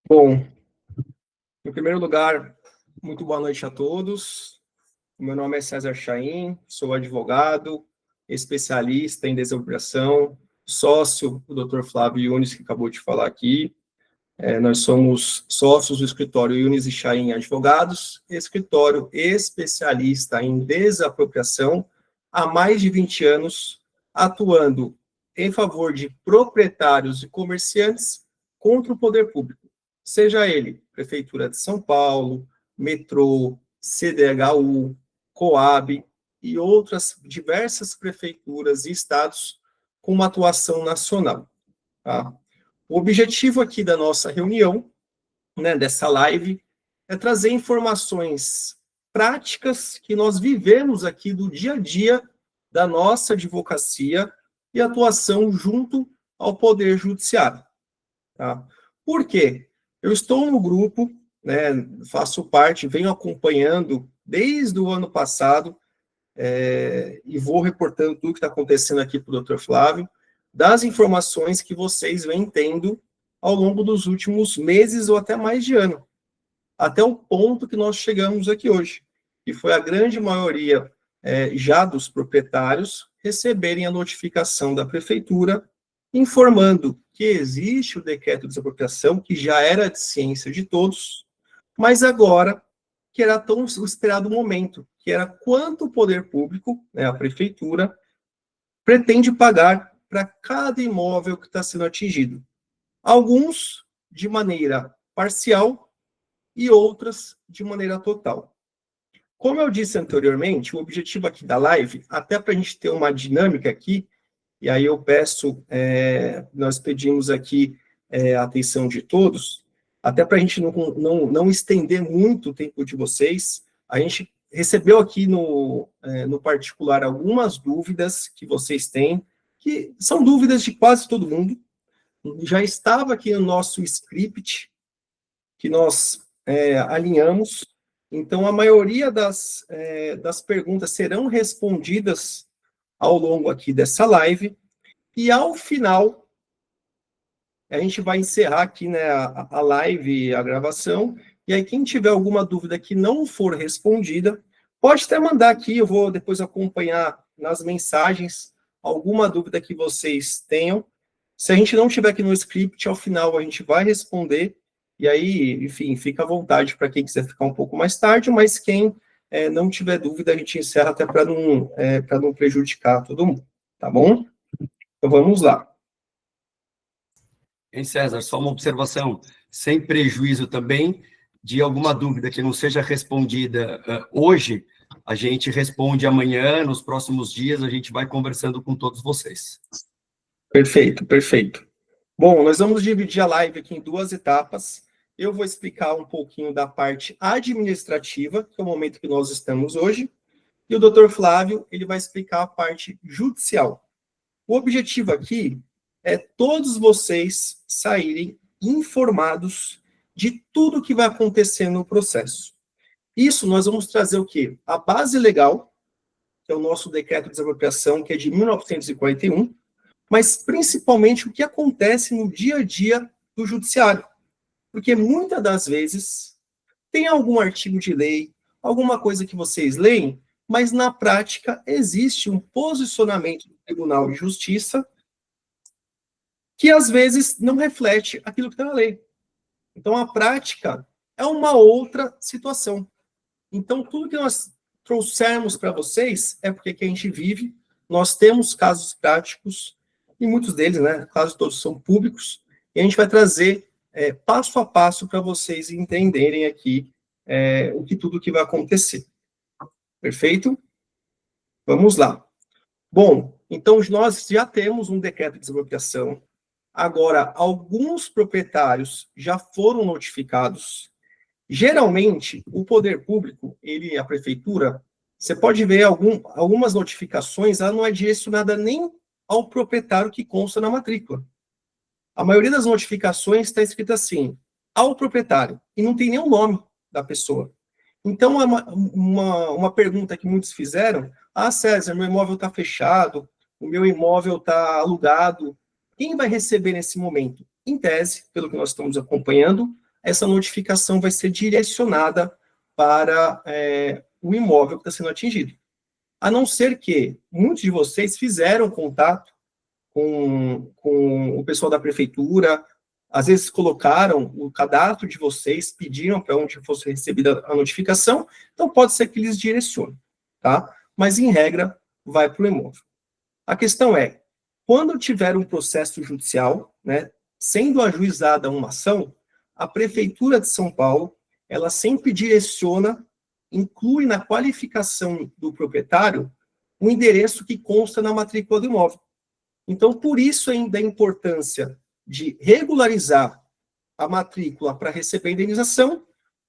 Bom, em primeiro lugar, muito boa noite a todos. Meu nome é César Chaim, sou advogado, especialista em desobrigação, sócio do Dr. Flávio Yunis, que acabou de falar aqui. Nós somos sócios do escritório Yunis e Chaim Advogados, escritório especialista em desapropriação há mais de 20 anos, atuando em favor de proprietários e comerciantes contra o poder público, seja ele Prefeitura de São Paulo, metrô, CDHU, Coab e outras diversas prefeituras e estados com uma atuação nacional. Tá? O objetivo aqui da nossa reunião, dessa live, é trazer informações práticas que nós vivemos aqui do dia a dia da nossa advocacia e atuação junto ao Poder Judiciário. Tá? Por quê? Eu estou no grupo, faço parte, venho acompanhando desde o ano passado, e vou reportando tudo que está acontecendo aqui para o Dr. Flávio, das informações que vocês vêm tendo ao longo dos últimos meses ou até mais de ano, até o ponto que nós chegamos aqui hoje, que foi a grande maioria já dos proprietários receberem a notificação da prefeitura informando que existe o decreto de desapropriação, que já era de ciência de todos, mas agora que era tão esperado momento, que era quanto o poder público, a prefeitura, pretende pagar para cada imóvel que está sendo atingido. Alguns de maneira parcial e outras de maneira total. Como eu disse anteriormente, o objetivo aqui da live, até para a gente ter uma dinâmica aqui, e aí eu peço, nós pedimos aqui a atenção de todos, até para a gente não estender muito o tempo de vocês, a gente recebeu aqui no particular algumas dúvidas que vocês têm, que são dúvidas de quase todo mundo, já estava aqui no nosso script, que nós alinhamos, então a maioria das perguntas serão respondidas ao longo aqui dessa live, e ao final, a gente vai encerrar aqui a live, a gravação, e aí quem tiver alguma dúvida que não for respondida, pode até mandar aqui, eu vou depois acompanhar nas mensagens alguma dúvida que vocês tenham. Se a gente não tiver aqui no script, ao final a gente vai responder, e aí, enfim, fica à vontade para quem quiser ficar um pouco mais tarde, mas quem não tiver dúvida, a gente encerra até para não prejudicar todo mundo, tá bom? Então vamos lá. Hein, César, só uma observação, sem prejuízo também de alguma dúvida que não seja respondida hoje, a gente responde amanhã, nos próximos dias, a gente vai conversando com todos vocês. Perfeito, perfeito. Bom, nós vamos dividir a live aqui em duas etapas. Eu vou explicar um pouquinho da parte administrativa, que é o momento que nós estamos hoje, e o Dr. Flávio, ele vai explicar a parte judicial. O objetivo aqui é todos vocês saírem informados de tudo que vai acontecer no processo. Isso nós vamos trazer o quê? A base legal, que é o nosso decreto de desapropriação, que é de 1941, mas principalmente o que acontece no dia a dia do judiciário. Porque muitas das vezes tem algum artigo de lei, alguma coisa que vocês leem, mas na prática existe um posicionamento do Tribunal de Justiça que às vezes não reflete aquilo que está na lei. Então a prática é uma outra situação. Então tudo que nós trouxermos para vocês é porque que a gente vive, nós temos casos práticos, e muitos deles, quase todos são públicos, e a gente vai trazer passo a passo para vocês entenderem aqui tudo que vai acontecer. Perfeito? Vamos lá. Bom, então nós já temos um decreto de desapropriação. Agora, alguns proprietários já foram notificados. Geralmente, o poder público, a prefeitura, você pode ver algumas notificações, ela não é direcionada nem ao proprietário que consta na matrícula. A maioria das notificações está escrita assim, ao proprietário, e não tem nem o nome da pessoa. Então, é uma pergunta que muitos fizeram, César, meu imóvel está fechado, o meu imóvel está alugado, quem vai receber nesse momento? Em tese, pelo que nós estamos acompanhando, essa notificação vai ser direcionada para o imóvel que está sendo atingido. A não ser que muitos de vocês fizeram contato com o pessoal da prefeitura, às vezes colocaram o cadastro de vocês, pediram para onde fosse recebida a notificação, então pode ser que eles direcionem, tá? Mas, em regra, vai para o imóvel. A questão é, quando tiver um processo judicial, né, sendo ajuizada uma ação, a Prefeitura de São Paulo, ela sempre direciona, inclui na qualificação do proprietário o endereço que consta na matrícula do imóvel. Então, por isso ainda a importância de regularizar a matrícula para receber a indenização,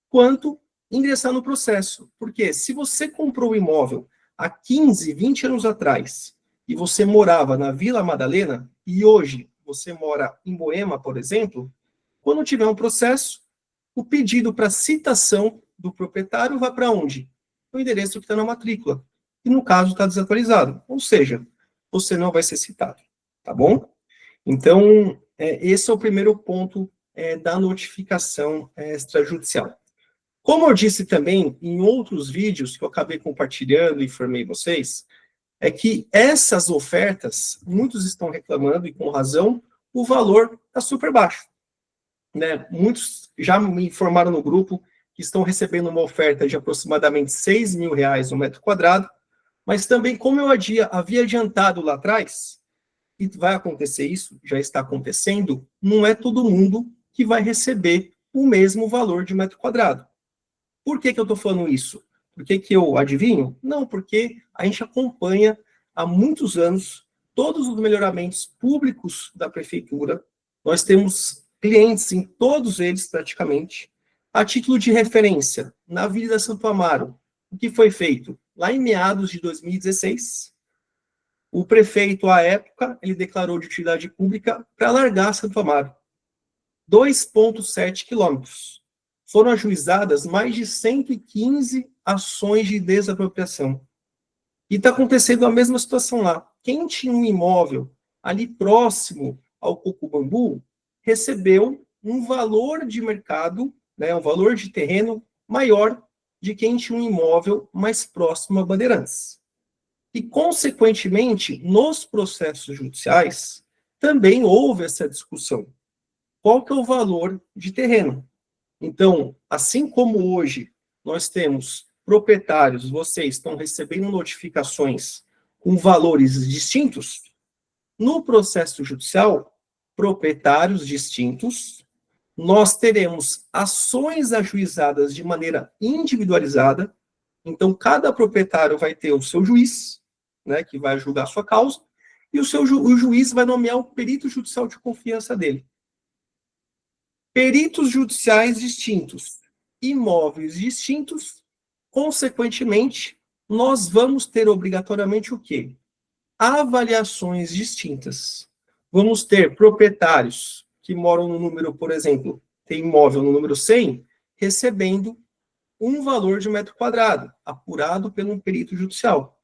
quanto ingressar no processo. Porque se você comprou o imóvel há 15, 20 anos atrás, e você morava na Vila Madalena, e hoje você mora em Moema, por exemplo, quando tiver um processo, o pedido para citação do proprietário vai para onde? O endereço que está na matrícula, que no caso está desatualizado. Ou seja, você não vai ser citado, tá bom? Então, esse é o primeiro ponto da notificação extrajudicial. Como eu disse também em outros vídeos que eu acabei compartilhando e informei vocês, é que essas ofertas, muitos estão reclamando, e com razão, o valor está super baixo. Né? Muitos já me informaram no grupo que estão recebendo uma oferta de aproximadamente R$6 mil no metro quadrado, mas também, como eu havia adiantado lá atrás, e vai acontecer isso, já está acontecendo, não é todo mundo que vai receber o mesmo valor de metro quadrado. Por que eu estou falando isso? Por que eu adivinho? Não, porque a gente acompanha há muitos anos todos os melhoramentos públicos da prefeitura. Nós temos clientes em todos eles, praticamente. A título de referência, na Avenida Santo Amaro, o que foi feito? Lá em meados de 2016, o prefeito, à época, ele declarou de utilidade pública para largar Santo Amaro. 2,7 quilômetros. Foram ajuizadas mais de 115 ações de desapropriação. E está acontecendo a mesma situação lá. Quem tinha um imóvel ali próximo ao Coco Bambu recebeu um valor de mercado, né, um valor de terreno maior de quem tinha um imóvel mais próximo a Bandeirantes. E, consequentemente, nos processos judiciais, também houve essa discussão. Qual que é o valor de terreno? Então, assim como hoje nós temos proprietários, vocês estão recebendo notificações com valores distintos, no processo judicial, proprietários distintos, nós teremos ações ajuizadas de maneira individualizada, então cada proprietário vai ter o seu juiz, né, que vai julgar a sua causa, e o juiz vai nomear o perito judicial de confiança dele. Peritos judiciais distintos, imóveis distintos, consequentemente, nós vamos ter obrigatoriamente o quê? Avaliações distintas. Vamos ter proprietários que moram no número, por exemplo, tem imóvel no número 100, recebendo um valor de metro quadrado, apurado pelo perito judicial.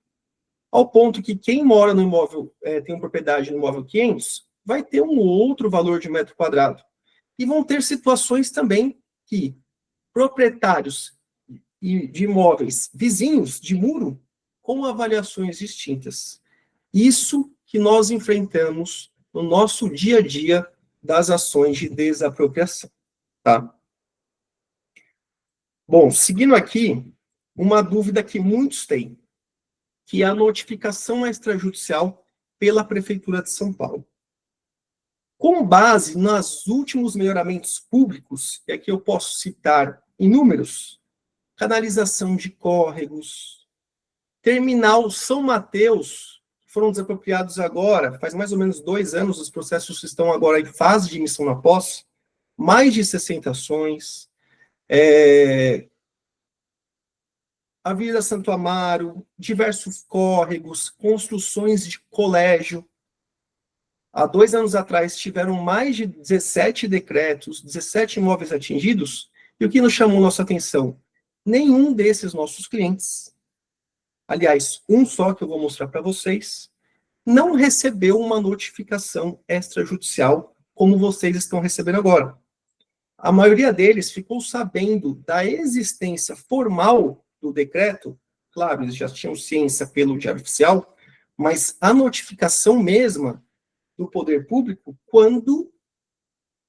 Ao ponto que quem mora no imóvel, tem uma propriedade no imóvel 500, vai ter um outro valor de metro quadrado. E vão ter situações também que proprietários de imóveis vizinhos de muro com avaliações distintas. Isso que nós enfrentamos no nosso dia a dia das ações de desapropriação. Tá? Bom, seguindo aqui, uma dúvida que muitos têm, que é a notificação extrajudicial pela Prefeitura de São Paulo. Com base nos últimos melhoramentos públicos, e aqui eu posso citar inúmeros, canalização de córregos, terminal São Mateus, que foram desapropriados agora, faz mais ou menos 2 anos, os processos estão agora em fase de emissão na posse, mais de 60 ações, Avenida Santo Amaro, diversos córregos, construções de colégio. Há 2 anos atrás, tiveram mais de 17 decretos, 17 imóveis atingidos, e o que nos chamou nossa atenção? Nenhum desses nossos clientes, aliás, um só que eu vou mostrar para vocês, não recebeu uma notificação extrajudicial como vocês estão recebendo agora. a maioria deles ficou sabendo da existência formal do decreto. Claro, eles já tinham ciência pelo Diário Oficial, mas a notificação mesma do poder público quando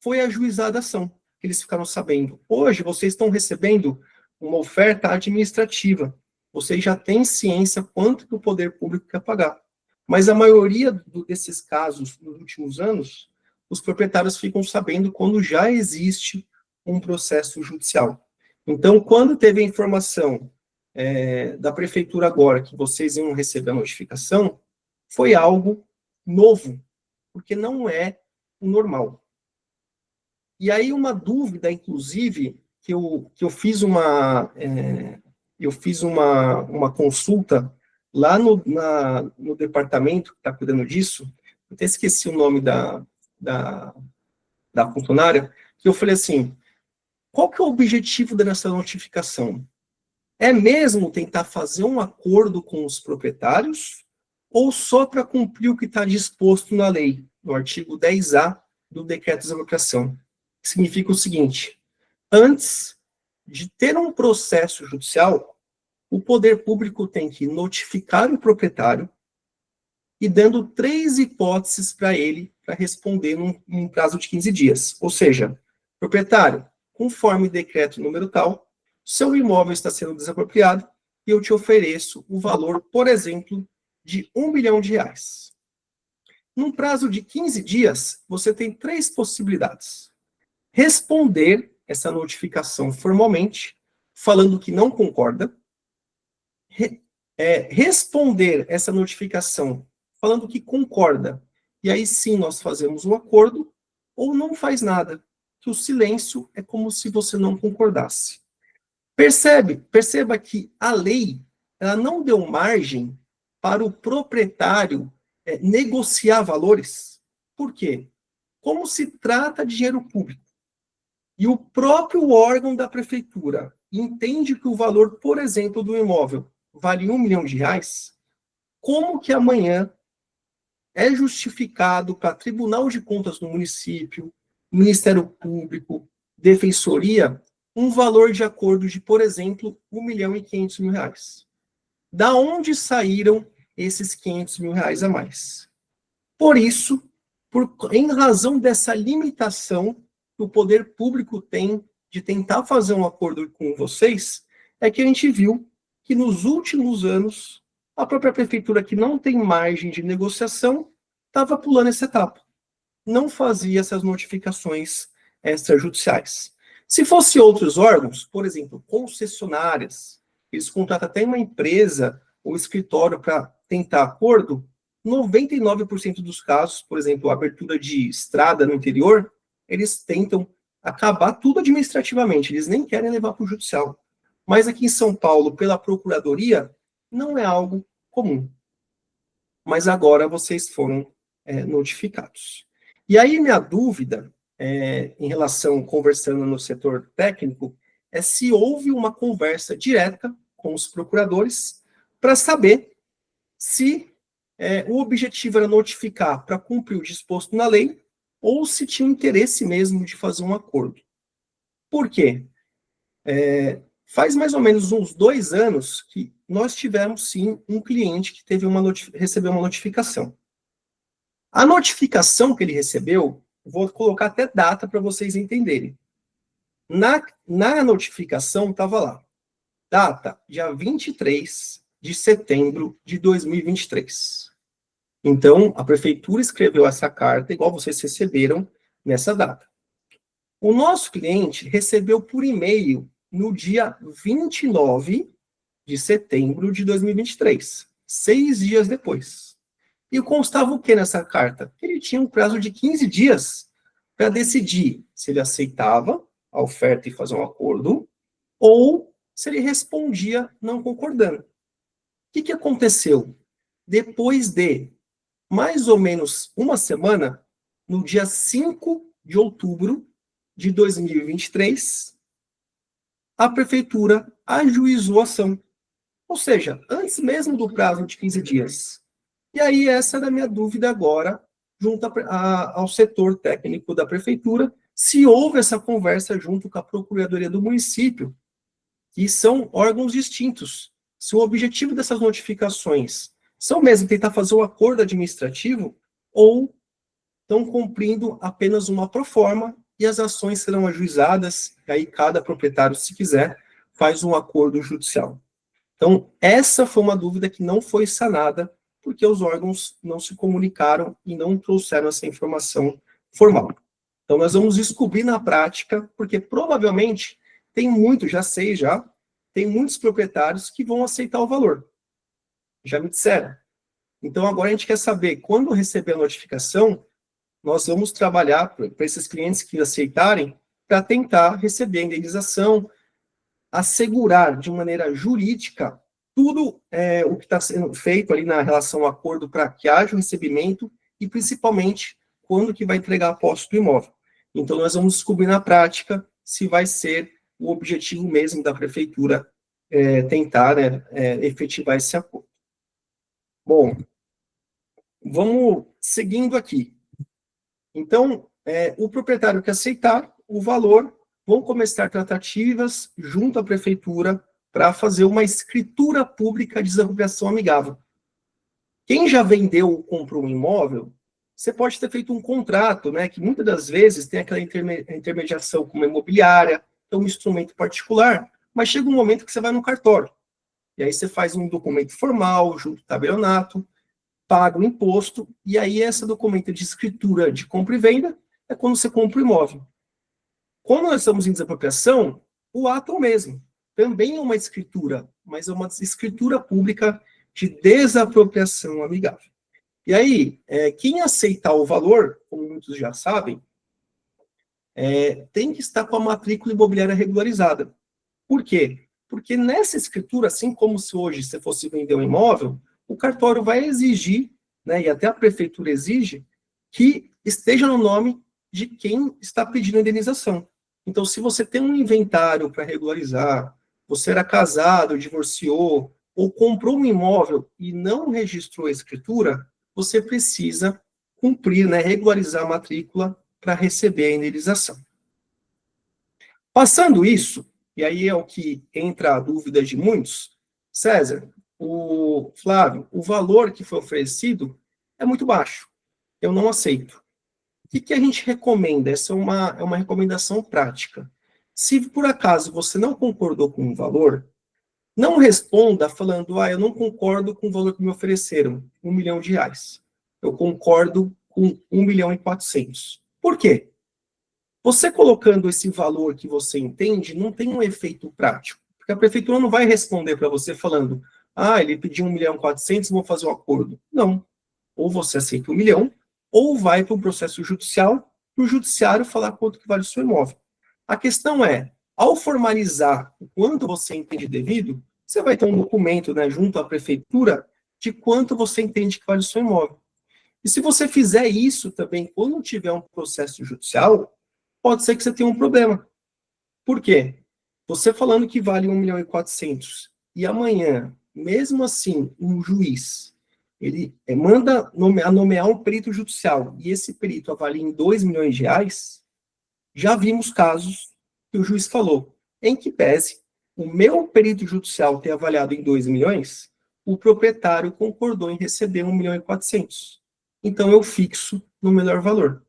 foi ajuizada a ação, que eles ficaram sabendo. Hoje, vocês estão recebendo uma oferta administrativa. Vocês já têm ciência quanto que o poder público quer pagar. Mas a maioria desses casos, nos últimos anos, os proprietários ficam sabendo quando já existe um processo judicial. Então, quando teve a informação da prefeitura agora, que vocês iam receber a notificação, foi algo novo, porque não é o normal. E aí uma dúvida, inclusive, que eu fiz uma consulta lá no departamento que está cuidando disso, até esqueci o nome da funcionária, que eu falei assim, qual que é o objetivo dessa notificação? É mesmo tentar fazer um acordo com os proprietários ou só para cumprir o que está disposto na lei, no artigo 10A do Decreto de Desapropriação? Significa o seguinte, antes de ter um processo judicial, o poder público tem que notificar o proprietário e dando 3 hipóteses para ele para responder num prazo de 15 dias. Ou seja, proprietário, conforme decreto número tal, seu imóvel está sendo desapropriado e eu te ofereço o valor, por exemplo, de R$1 milhão. Num prazo de 15 dias, você tem 3 possibilidades. Responder essa notificação formalmente, falando que não concorda, responder essa notificação falando que concorda, e aí sim nós fazemos um acordo, ou não faz nada, que o silêncio é como se você não concordasse. Perceba que a lei, ela não deu margem para o proprietário negociar valores. Por quê? Como se trata de dinheiro público, e o próprio órgão da prefeitura entende que o valor, por exemplo, do imóvel vale R$1 milhão, como que amanhã é justificado para Tribunal de Contas do município, Ministério Público, Defensoria, um valor de acordo de, por exemplo, R$1.500.000? Da onde saíram esses R$500.000 a mais? Por isso, em razão dessa limitação que o poder público tem de tentar fazer um acordo com vocês, é que a gente viu que nos últimos anos, a própria prefeitura, que não tem margem de negociação, estava pulando essa etapa. Não fazia essas notificações extrajudiciais. Se fosse outros órgãos, por exemplo, concessionárias, eles contratam até uma empresa ou escritório para tentar acordo, 99% dos casos, por exemplo, a abertura de estrada no interior, eles tentam acabar tudo administrativamente, eles nem querem levar para o judicial. Mas aqui em São Paulo, pela Procuradoria, não é algo comum. Mas agora vocês foram notificados. E aí minha dúvida, em relação, conversando no setor técnico, é se houve uma conversa direta com os procuradores para saber se o objetivo era notificar para cumprir o disposto na lei ou se tinha interesse mesmo de fazer um acordo. Por quê? Faz mais ou menos uns 2 anos que nós tivemos, sim, um cliente que recebeu uma notificação. A notificação que ele recebeu, vou colocar até data para vocês entenderem. Na notificação estava lá, data, dia 23 de setembro de 2023. Então, a prefeitura escreveu essa carta, igual vocês receberam nessa data. O nosso cliente recebeu por e-mail no dia 29 de setembro de 2023, 6 dias depois. E constava o que nessa carta? Que ele tinha um prazo de 15 dias para decidir se ele aceitava a oferta e fazer um acordo, ou se ele respondia não concordando. O que aconteceu? Depois de mais ou menos uma semana, no dia 5 de outubro de 2023, a prefeitura ajuizou a ação. Ou seja, antes mesmo do prazo de 15 dias. E aí essa era a minha dúvida agora, junto ao setor técnico da prefeitura, se houve essa conversa junto com a Procuradoria do município, que são órgãos distintos. Se o objetivo dessas notificações são mesmo tentar fazer o acordo administrativo, ou estão cumprindo apenas uma proforma e as ações serão ajuizadas, e aí cada proprietário, se quiser, faz um acordo judicial. Então, essa foi uma dúvida que não foi sanada, porque os órgãos não se comunicaram e não trouxeram essa informação formal. Então, nós vamos descobrir na prática, porque provavelmente tem muito, já sei já, tem muitos proprietários que vão aceitar o valor. Já me disseram. Então, agora a gente quer saber, quando receber a notificação, nós vamos trabalhar para esses clientes que aceitarem, para tentar receber a indenização, assegurar de maneira jurídica tudo o que está sendo feito ali na relação ao acordo para que haja o recebimento e, principalmente, quando que vai entregar a posse do imóvel. Então, nós vamos descobrir na prática se vai ser o objetivo mesmo da prefeitura tentar efetivar esse acordo. Bom, vamos seguindo aqui. Então, o proprietário que aceitar o valor, vão começar tratativas junto à prefeitura para fazer uma escritura pública de desapropriação amigável. Quem já vendeu ou comprou um imóvel, você pode ter feito um contrato, né, que muitas das vezes tem aquela intermediação com uma imobiliária, é um instrumento particular, mas chega um momento que você vai no cartório. E aí você faz um documento formal, junto ao tabelionato, paga o imposto, e aí esse documento de escritura de compra e venda é quando você compra o imóvel. Quando nós estamos em desapropriação, o ato é o mesmo. Também é uma escritura, mas é uma escritura pública de desapropriação amigável. E aí, quem aceitar o valor, como muitos já sabem, tem que estar com a matrícula imobiliária regularizada. Por quê? Porque nessa escritura, assim como se hoje você fosse vender um imóvel, o cartório vai exigir, né, e até a prefeitura exige, que esteja no nome de quem está pedindo a indenização. Então, se você tem um inventário para regularizar, você era casado, divorciou, ou comprou um imóvel e não registrou a escritura, você precisa cumprir, né, regularizar a matrícula para receber a indenização. Passando isso, e aí é o que entra a dúvida de muitos, César, Flávio, o valor que foi oferecido é muito baixo, eu não aceito. O que a gente recomenda? Essa é uma recomendação prática. Se por acaso você não concordou com o valor, não responda falando, eu não concordo com o valor que me ofereceram, R$1 milhão. Eu concordo com 1.400.000. Por quê? Você colocando esse valor que você entende, não tem um efeito prático. Porque a prefeitura não vai responder para você falando, ele pediu 1.400.000, vou fazer um acordo. Não. Ou você aceita 1 milhão, ou vai para um processo judicial, para o judiciário falar quanto que vale o seu imóvel. A questão é, ao formalizar o quanto você entende devido, você vai ter um documento, né, junto à prefeitura de quanto você entende que vale o seu imóvel. E se você fizer isso também, quando tiver um processo judicial, pode ser que você tenha um problema. Por quê? Você falando que vale 1.400.000 e amanhã, mesmo assim, um juiz, ele manda nomear um perito judicial e esse perito avalia em R$2 milhões, já vimos casos que o juiz falou, em que pese o meu perito judicial ter avaliado em 2 milhões, o proprietário concordou em receber 1.400.000. Então, eu fixo no melhor valor.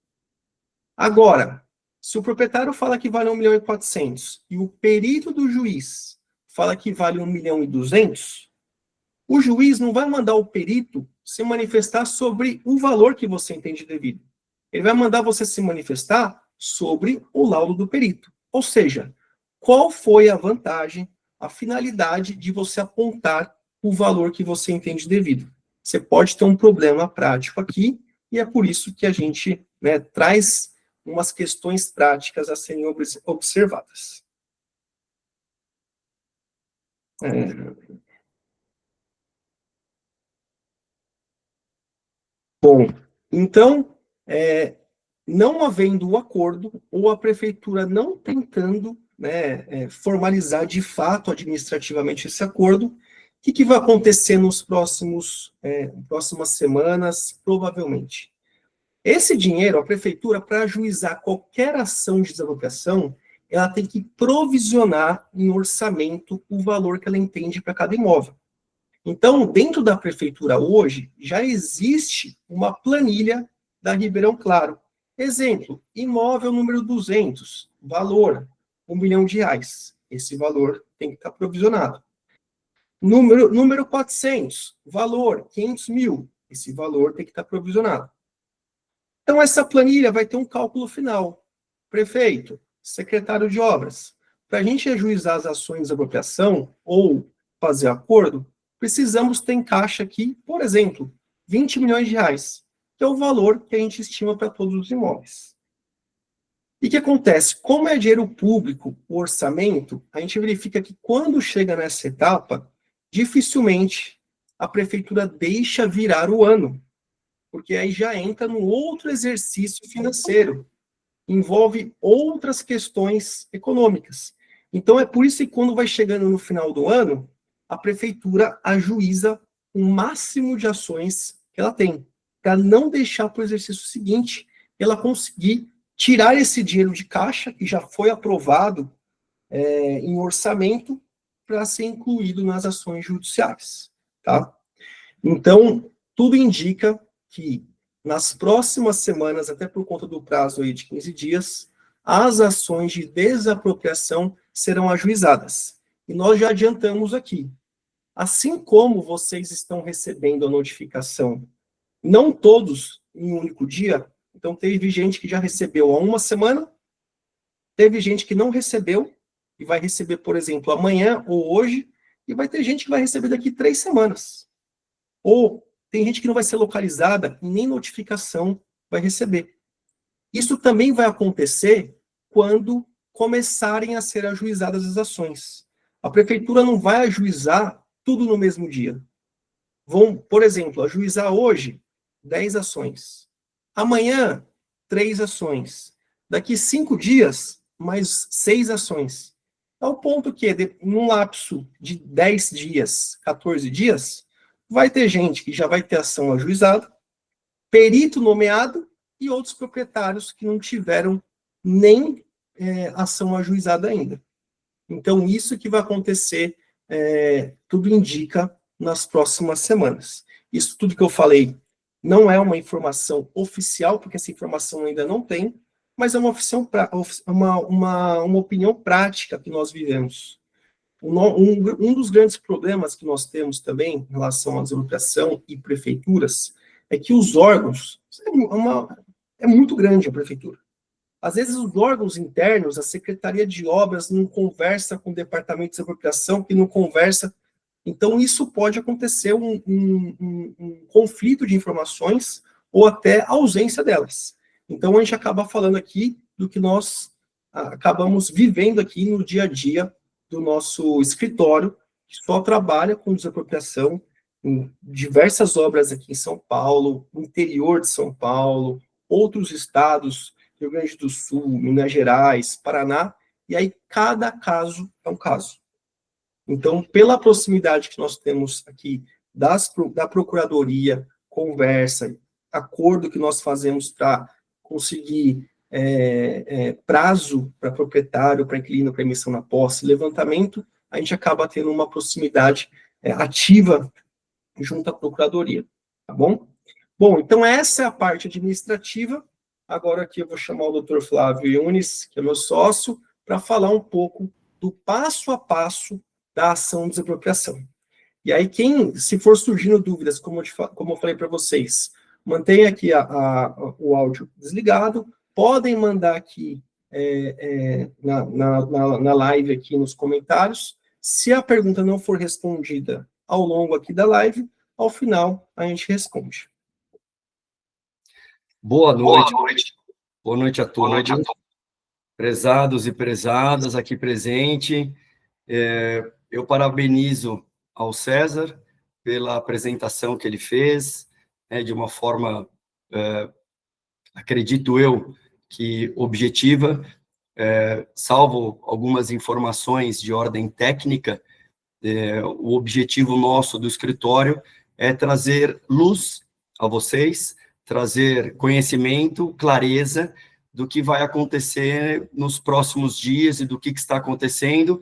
Agora, se o proprietário fala que vale 1.400.000 e o perito do juiz fala que vale 1.200.000, o juiz não vai mandar o perito se manifestar sobre o valor que você entende devido. Ele vai mandar você se manifestar sobre o laudo do perito. Ou seja, qual foi a vantagem, a finalidade de você apontar o valor que você entende devido. Você pode ter um problema prático aqui, e é por isso que a gente, né, traz umas questões práticas a serem observadas. Bom, então, não havendo o acordo, ou a prefeitura não tentando, né, formalizar de fato administrativamente esse acordo, o que vai acontecer nos próximas semanas, provavelmente? Esse dinheiro, a prefeitura, para ajuizar qualquer ação de desapropriação, ela tem que provisionar em orçamento o valor que ela entende para cada imóvel. Então, dentro da prefeitura hoje, já existe uma planilha da Ribeirão Claro. Exemplo, imóvel número 200, valor R$ 1 milhão. Esse valor tem que estar provisionado. Número 400, valor 500 mil. Esse valor tem que estar provisionado. Então, essa planilha vai ter um cálculo final. Prefeito, secretário de obras, para a gente ajuizar as ações de desapropriação ou fazer acordo, precisamos ter em caixa aqui, por exemplo, R$ 20 milhões, que é o valor que a gente estima para todos os imóveis. E o que acontece? Como é dinheiro público, o orçamento, a gente verifica que quando chega nessa etapa, dificilmente a prefeitura deixa virar o ano, porque aí já entra no outro exercício financeiro, envolve outras questões econômicas. Então, é por isso que quando vai chegando no final do ano, a prefeitura ajuiza o máximo de ações que ela tem, para não deixar para o exercício seguinte ela conseguir tirar esse dinheiro de caixa, que já foi aprovado em orçamento, para ser incluído nas ações judiciais. Tá? Então, tudo indica que nas próximas semanas, até por conta do prazo aí de 15 dias, as ações de desapropriação serão ajuizadas. E nós já adiantamos aqui. Assim como vocês estão recebendo a notificação, não todos em um único dia, então teve gente que já recebeu há uma semana, teve gente que não recebeu, e vai receber, por exemplo, amanhã ou hoje, e vai ter gente que vai receber daqui 3 semanas. Ou tem gente que não vai ser localizada e nem notificação vai receber. Isso também vai acontecer quando começarem a ser ajuizadas as ações. A prefeitura não vai ajuizar tudo no mesmo dia. Vão, por exemplo, ajuizar hoje 10 ações. Amanhã, 3 ações. Daqui 5 dias, mais 6 ações. Ao ponto que, num lapso de 10 dias, 14 dias, vai ter gente que já vai ter ação ajuizada, perito nomeado e outros proprietários que não tiveram nem ação ajuizada ainda. Então, isso que vai acontecer, tudo indica, nas próximas semanas. Isso tudo que eu falei não é uma informação oficial, porque essa informação ainda não tem, mas é uma opinião prática que nós vivemos. Um dos grandes problemas que nós temos também em relação à desapropriação e prefeituras é que os órgãos, é muito grande a prefeitura. Às vezes os órgãos internos, a Secretaria de Obras não conversa com o Departamento de Desapropriação, que não conversa. Então isso pode acontecer um conflito de informações ou até ausência delas. Então a gente acaba falando aqui do que nós acabamos vivendo aqui no dia a dia do nosso escritório, que só trabalha com desapropriação em diversas obras aqui em São Paulo, no interior de São Paulo, outros estados, Rio Grande do Sul, Minas Gerais, Paraná, e aí cada caso é um caso. Então, pela proximidade que nós temos aqui da Procuradoria, conversa, acordo que nós fazemos para conseguir prazo para proprietário, para inquilino, para emissão na posse, levantamento, a gente acaba tendo uma proximidade ativa junto à Procuradoria, tá bom? Bom, então essa é a parte administrativa. Agora aqui eu vou chamar o Dr. Flávio Yunes, que é meu sócio, para falar um pouco do passo a passo da ação de desapropriação. E aí, se for surgindo dúvidas, como eu falei para vocês, mantenha aqui o áudio desligado, podem mandar aqui na live, aqui nos comentários. Se a pergunta não for respondida ao longo aqui da live, ao final a gente responde. Boa noite. Boa noite a todos. Prezados e prezadas aqui presente. Eu parabenizo ao César pela apresentação que ele fez, de uma forma, acredito eu, que objetiva, salvo algumas informações de ordem técnica. O objetivo nosso do escritório é trazer luz a vocês, trazer conhecimento, clareza do que vai acontecer nos próximos dias e do que está acontecendo,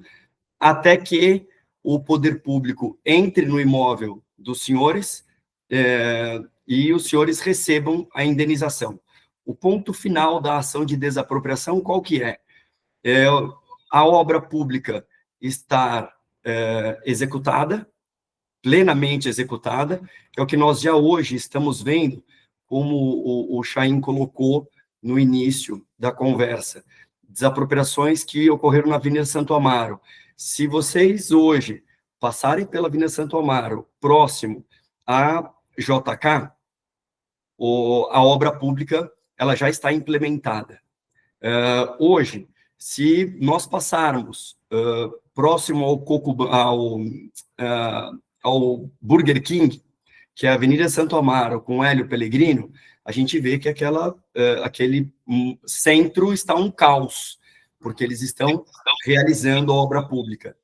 até que o poder público entre no imóvel dos senhores e os senhores recebam a indenização. O ponto final da ação de desapropriação, qual que é? A obra pública estar executada, plenamente executada, que é o que nós já hoje estamos vendo, como o Chaim colocou no início da conversa, desapropriações que ocorreram na Avenida Santo Amaro. Se vocês hoje passarem pela Avenida Santo Amaro, próximo à JK, a obra pública ela já está implementada. Hoje, se nós passarmos próximo ao Burger King, que é a Avenida Santo Amaro, com Hélio Pellegrino, a gente vê que aquele centro está um caos, porque eles estão realizando a obra pública.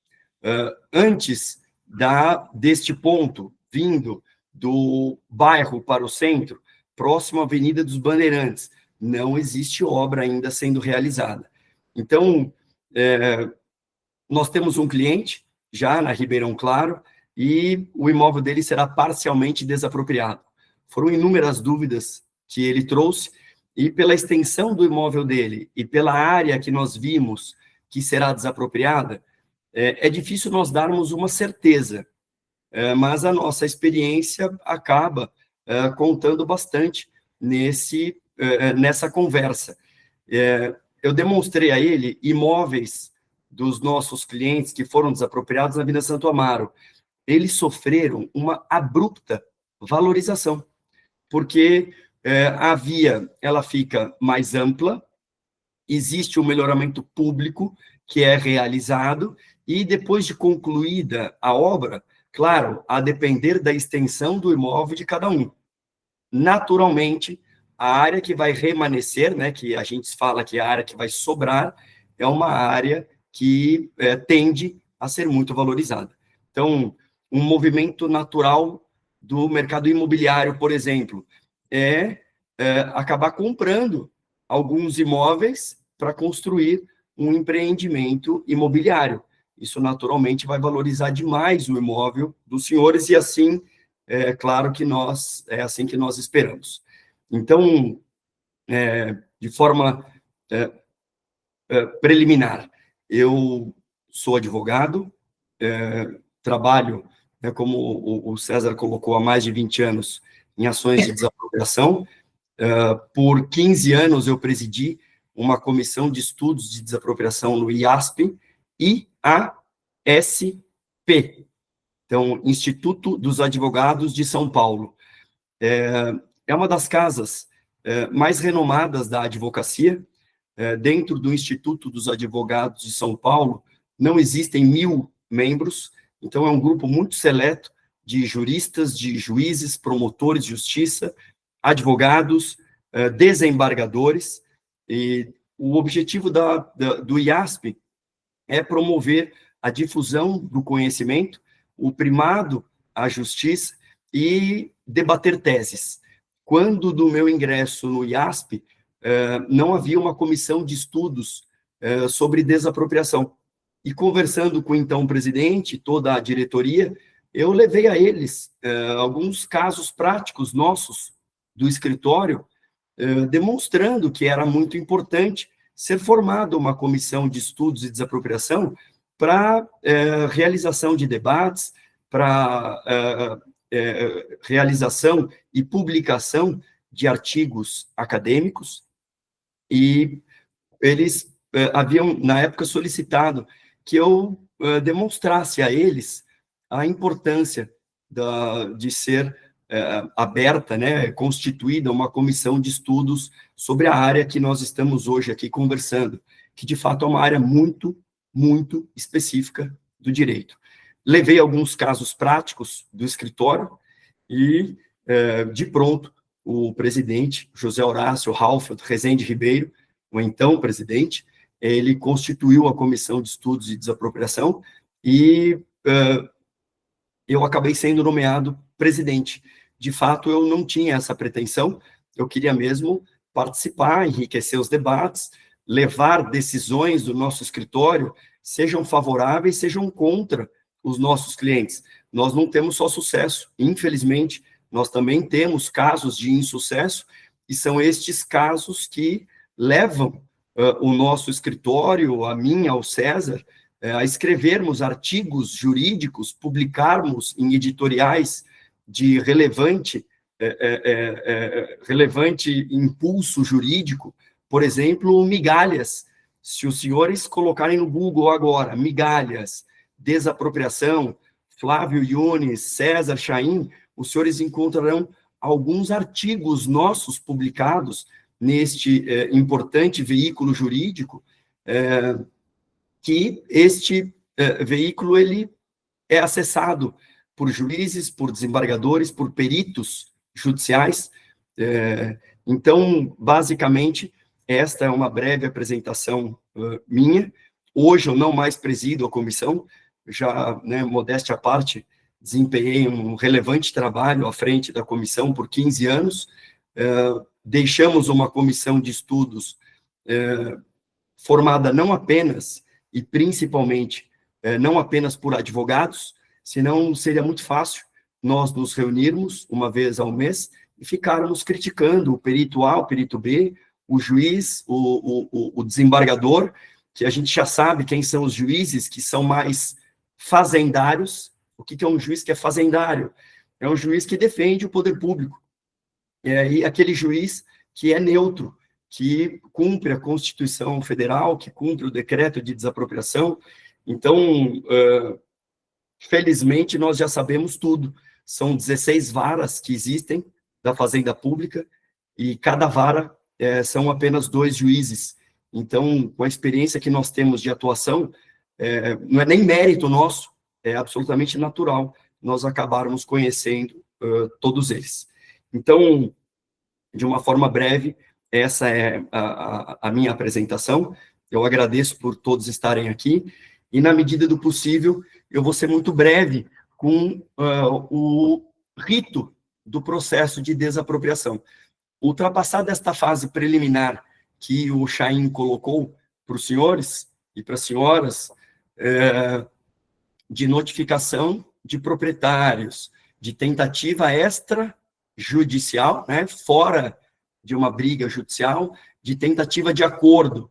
Antes deste ponto, vindo do bairro para o centro, próximo à Avenida dos Bandeirantes, não existe obra ainda sendo realizada. Então, nós temos um cliente, já na Ribeirão Claro, e o imóvel dele será parcialmente desapropriado. Foram inúmeras dúvidas que ele trouxe, e pela extensão do imóvel dele, e pela área que nós vimos que será desapropriada, é difícil nós darmos uma certeza, mas a nossa experiência acaba contando bastante nessa conversa. Eu demonstrei a ele imóveis dos nossos clientes que foram desapropriados na Avenida Santo Amaro. Eles sofreram uma abrupta valorização, porque a via ela fica mais ampla, existe um melhoramento público que é realizado, e depois de concluída a obra, claro, a depender da extensão do imóvel de cada um. Naturalmente, a área que vai remanescer, né, que a gente fala que é a área que vai sobrar, é uma área que tende a ser muito valorizada. Então, um movimento natural do mercado imobiliário, por exemplo, acabar comprando alguns imóveis para construir um empreendimento imobiliário. Isso, naturalmente, vai valorizar demais o imóvel dos senhores, e assim, claro que é assim que nós esperamos. Então, de forma preliminar, eu sou advogado, trabalho, como o César colocou, há mais de 20 anos em ações de desapropriação. Por 15 anos eu presidi uma comissão de estudos de desapropriação no IASP, então, Instituto dos Advogados de São Paulo. É uma das casas mais renomadas da advocacia. Dentro do Instituto dos Advogados de São Paulo, não existem 1.000 membros, então é um grupo muito seleto de juristas, de juízes, promotores de justiça, advogados, desembargadores, e o objetivo do IASP é promover a difusão do conhecimento, o primado à justiça e debater teses. Quando do meu ingresso no IASP, não havia uma comissão de estudos sobre desapropriação. E conversando com o então presidente, toda a diretoria, eu levei a eles alguns casos práticos nossos do escritório, demonstrando que era muito importante ser formada uma comissão de estudos e desapropriação para realização de debates, para realização e publicação de artigos acadêmicos, e eles haviam, na época, solicitado que eu demonstrasse a eles a importância de ser aberta, né, constituída uma comissão de estudos sobre a área que nós estamos hoje aqui conversando, que de fato é uma área muito, muito específica do direito. Levei alguns casos práticos do escritório e, de pronto, o presidente, José Horácio Halfeld Rezende Ribeiro, o então presidente, ele constituiu a comissão de estudos de desapropriação e eu acabei sendo nomeado presidente. De fato, eu não tinha essa pretensão, eu queria mesmo participar, enriquecer os debates, levar decisões do nosso escritório, sejam favoráveis, sejam contra os nossos clientes. Nós não temos só sucesso, infelizmente, nós também temos casos de insucesso, e são estes casos que levam o nosso escritório, a mim, ao César, a escrevermos artigos jurídicos, publicarmos em editoriais de relevante impulso jurídico, por exemplo, migalhas. Se os senhores colocarem no Google agora, migalhas, desapropriação, Flávio Yunes, César Chaim, os senhores encontrarão alguns artigos nossos publicados neste importante veículo jurídico, que este veículo ele é acessado por juízes, por desembargadores, por peritos judiciais. Então, basicamente, esta é uma breve apresentação minha. Hoje eu não mais presido a comissão, já, né, modéstia à parte, desempenhei um relevante trabalho à frente da comissão por 15 anos, deixamos uma comissão de estudos formada não apenas e principalmente, não apenas por advogados, senão seria muito fácil nós nos reunirmos uma vez ao mês e ficarmos criticando o perito A, o perito B, o juiz, o desembargador, que a gente já sabe quem são os juízes que são mais fazendários. O que é um juiz que é fazendário? É um juiz que defende o poder público. E aquele juiz que é neutro, que cumpre a Constituição Federal, que cumpre o decreto de desapropriação. Então, felizmente, nós já sabemos tudo. São 16 varas que existem da Fazenda Pública, e cada vara são apenas 2 juízes. Então, com a experiência que nós temos de atuação, não é nem mérito nosso, é absolutamente natural nós acabarmos conhecendo todos eles. Então, de uma forma breve, essa é a minha apresentação. Eu agradeço por todos estarem aqui, e na medida do possível, eu vou ser muito breve com o rito do processo de desapropriação. Ultrapassada esta fase preliminar que o Chaim colocou para os senhores e para as senhoras, de notificação de proprietários, de tentativa extrajudicial, né, fora de uma briga judicial, de tentativa de acordo,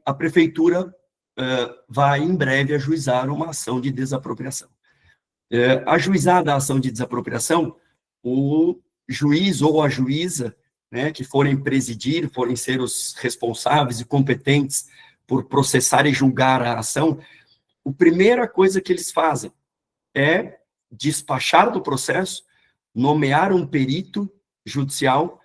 a prefeitura vai em breve ajuizar uma ação de desapropriação. Ajuizada a ação de desapropriação, o juiz ou a juíza, né, que forem presidir, forem ser os responsáveis e competentes por processar e julgar a ação, a primeira coisa que eles fazem é despachar do processo, nomear um perito judicial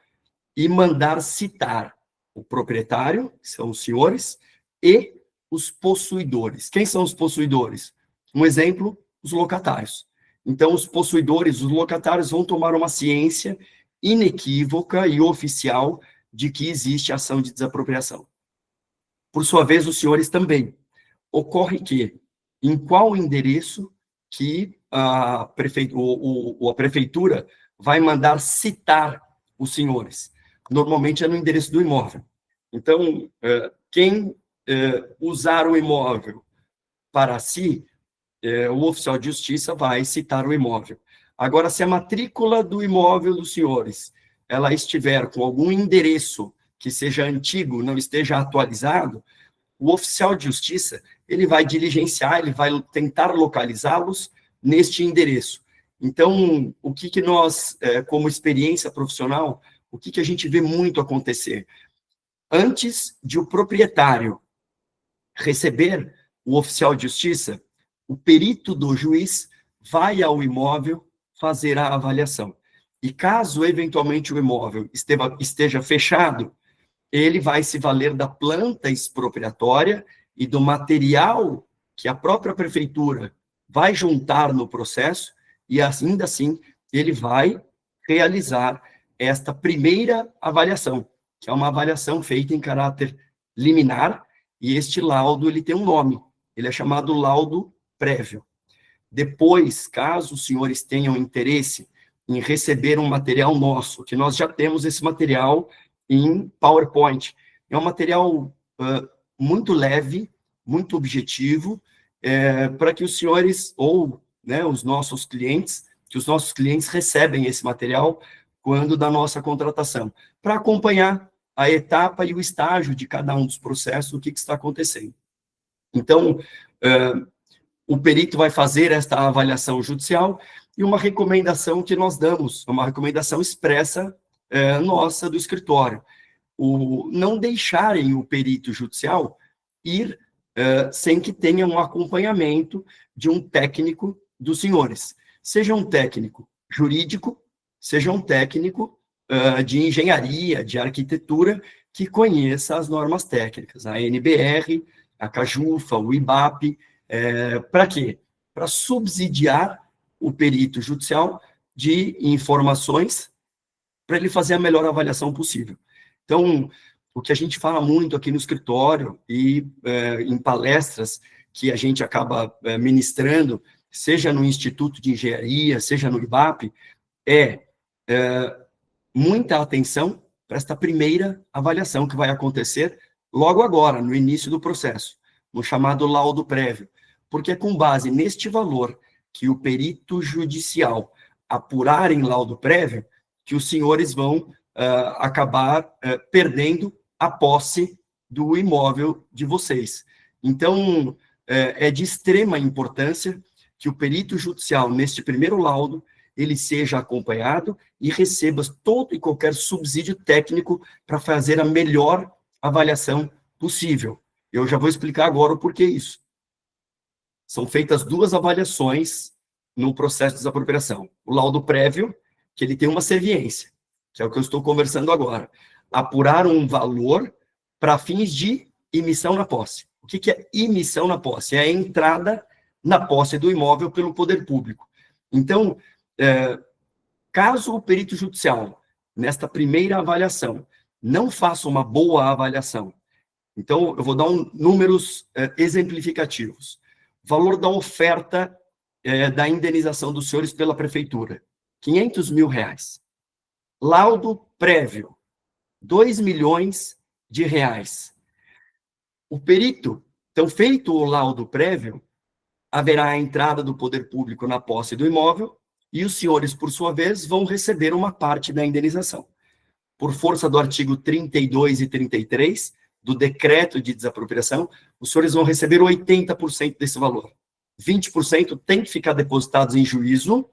e mandar citar o proprietário, que são os senhores, e os possuidores. Quem são os possuidores? Um exemplo, os locatários. Então, os possuidores, os locatários, vão tomar uma ciência inequívoca e oficial de que existe ação de desapropriação. Por sua vez, os senhores também. Ocorre que, em qual endereço que a prefeitura vai mandar citar os senhores? Normalmente é no endereço do imóvel. Então, quem usar o imóvel para si, o oficial de justiça vai citar o imóvel. Agora, se a matrícula do imóvel dos senhores, ela estiver com algum endereço que seja antigo, não esteja atualizado, o oficial de justiça, ele vai diligenciar, ele vai tentar localizá-los neste endereço. Então, o que nós, como experiência profissional, o que a gente vê muito acontecer? Antes de o proprietário receber o oficial de justiça, o perito do juiz vai ao imóvel fazer a avaliação. E caso, eventualmente, o imóvel esteja fechado, ele vai se valer da planta expropriatória e do material que a própria prefeitura vai juntar no processo, e ainda assim ele vai realizar esta primeira avaliação, que é uma avaliação feita em caráter liminar, e este laudo ele tem um nome, ele é chamado laudo prévio. Depois, caso os senhores tenham interesse em receber um material nosso, que nós já temos esse material em PowerPoint. É um material muito leve, muito objetivo, para que os senhores, ou né, os nossos clientes recebem esse material quando da nossa contratação, para acompanhar a etapa e o estágio de cada um dos processos, o que está acontecendo. Então, o perito vai fazer esta avaliação judicial e uma recomendação que nós damos, uma recomendação expressa nossa do escritório, não deixarem o perito judicial ir sem que tenha um acompanhamento de um técnico dos senhores, seja um técnico jurídico, seja um técnico de engenharia, de arquitetura, que conheça as normas técnicas, a NBR, a CAJUFA, o IBAP, para quê? Para subsidiar o perito judicial de informações para ele fazer a melhor avaliação possível. Então, o que a gente fala muito aqui no escritório e em palestras que a gente acaba ministrando, seja no Instituto de Engenharia, seja no IBAP, muita atenção para esta primeira avaliação que vai acontecer logo agora, no início do processo, no chamado laudo prévio, porque é com base neste valor que o perito judicial apurar em laudo prévio que os senhores vão acabar perdendo a posse do imóvel de vocês. Então, é de extrema importância que o perito judicial, neste primeiro laudo, ele seja acompanhado e receba todo e qualquer subsídio técnico para fazer a melhor avaliação possível. Eu já vou explicar agora o porquê isso. São feitas 2 avaliações no processo de desapropriação. O laudo prévio, que ele tem uma serviência, que é o que eu estou conversando agora. Apurar um valor para fins de emissão na posse. O que é emissão na posse? É a entrada na posse do imóvel pelo poder público. Então, caso o perito judicial, nesta primeira avaliação, não faça uma boa avaliação, então, eu vou dar números exemplificativos. Valor da oferta da indenização dos senhores pela prefeitura, R$500 mil. Laudo prévio, R$2 milhões. O perito, então, feito o laudo prévio, haverá a entrada do poder público na posse do imóvel e os senhores, por sua vez, vão receber uma parte da indenização. Por força do artigo 32 e 33 do decreto de desapropriação, os senhores vão receber 80% desse valor. 20% tem que ficar depositados em juízo,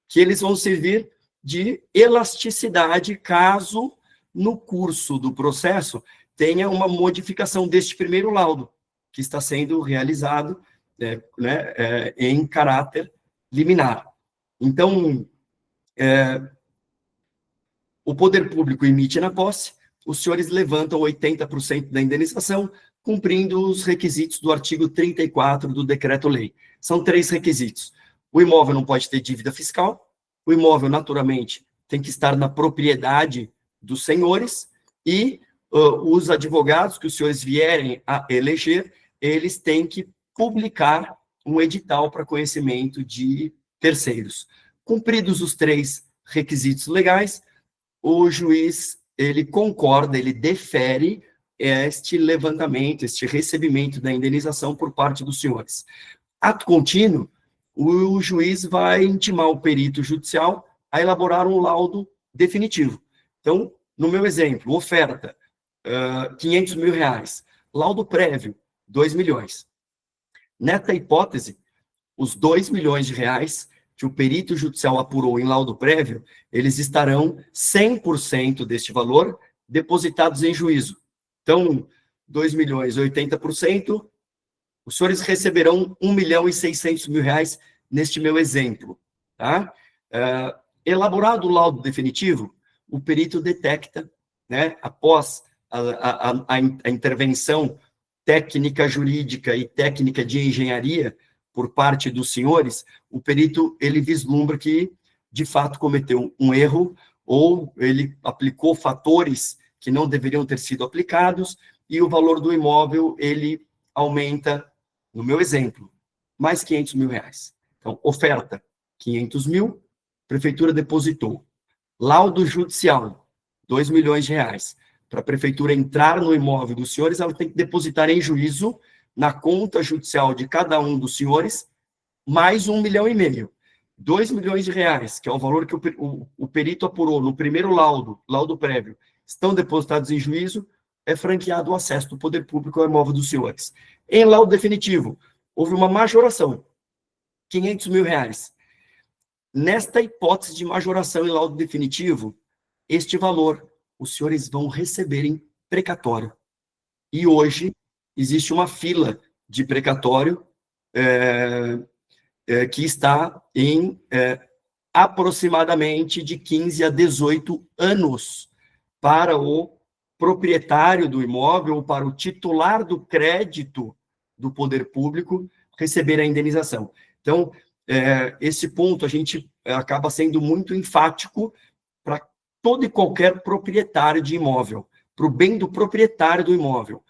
que eles vão servir de elasticidade caso, no curso do processo, tenha uma modificação deste primeiro laudo, que está sendo realizado em caráter liminar. Então, o poder público emite na posse, os senhores levantam 80% da indenização, cumprindo os requisitos do artigo 34 do decreto-lei. São 3 requisitos. O imóvel não pode ter dívida fiscal, o imóvel, naturalmente, tem que estar na propriedade dos senhores e os advogados que os senhores vierem a eleger, eles têm que publicar um edital para conhecimento de terceiros. Cumpridos os 3 requisitos legais, o juiz, ele concorda, ele defere este levantamento, este recebimento da indenização por parte dos senhores. Ato contínuo, o juiz vai intimar o perito judicial a elaborar um laudo definitivo. Então, no meu exemplo, oferta, R$500 mil, laudo prévio, R$2 milhões. Nesta hipótese, os R$2 milhões que o perito judicial apurou em laudo prévio, eles estarão 100% deste valor depositados em juízo. Então, 2 milhões, 80%, os senhores receberão R$1.600.000 neste meu exemplo. Tá? Elaborado o laudo definitivo, o perito detecta, após a intervenção técnica jurídica e técnica de engenharia por parte dos senhores, o perito, ele vislumbra que, de fato, cometeu um erro ou ele aplicou fatores que não deveriam ter sido aplicados e o valor do imóvel, ele aumenta, no meu exemplo, mais R$500 mil. Então, oferta, R$500 mil, prefeitura depositou. Laudo judicial, R$ 2 milhões. Para a prefeitura entrar no imóvel dos senhores, ela tem que depositar em juízo, na conta judicial de cada um dos senhores, mais R$ 1,5 milhão. R$ 2 milhões, que é o valor que o perito apurou no primeiro laudo prévio, estão depositados em juízo, é franqueado o acesso do poder público ao imóvel dos senhores. Em laudo definitivo, houve uma majoração, R$ 500 mil. Nesta hipótese de majoração em laudo definitivo, este valor os senhores vão receber em precatório. E hoje existe uma fila de precatório que está em aproximadamente de 15 a 18 anos para o proprietário do imóvel ou para o titular do crédito do poder público receber a indenização. Então, esse ponto a gente acaba sendo muito enfático para todo e qualquer proprietário de imóvel, para o bem do proprietário do imóvel.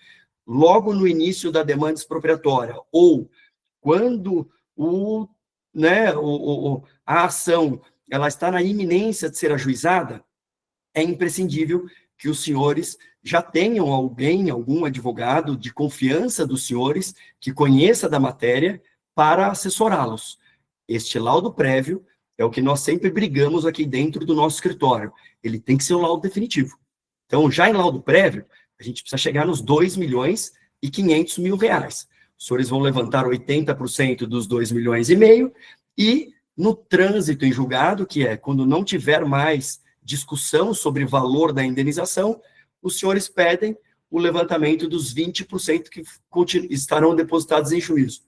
Logo no início da demanda expropriatória, ou quando a ação ela está na iminência de ser ajuizada, é imprescindível que os senhores já tenham algum advogado de confiança dos senhores, que conheça da matéria, para assessorá-los. Este laudo prévio é o que nós sempre brigamos aqui dentro do nosso escritório. Ele tem que ser o laudo definitivo. Então, já em laudo prévio, a gente precisa chegar nos R$ 2,5 milhões. Os senhores vão levantar 80% dos R$ 2,5 milhões e no trânsito em julgado, que é quando não tiver mais discussão sobre o valor da indenização, os senhores pedem o levantamento dos 20% que estarão depositados em juízo.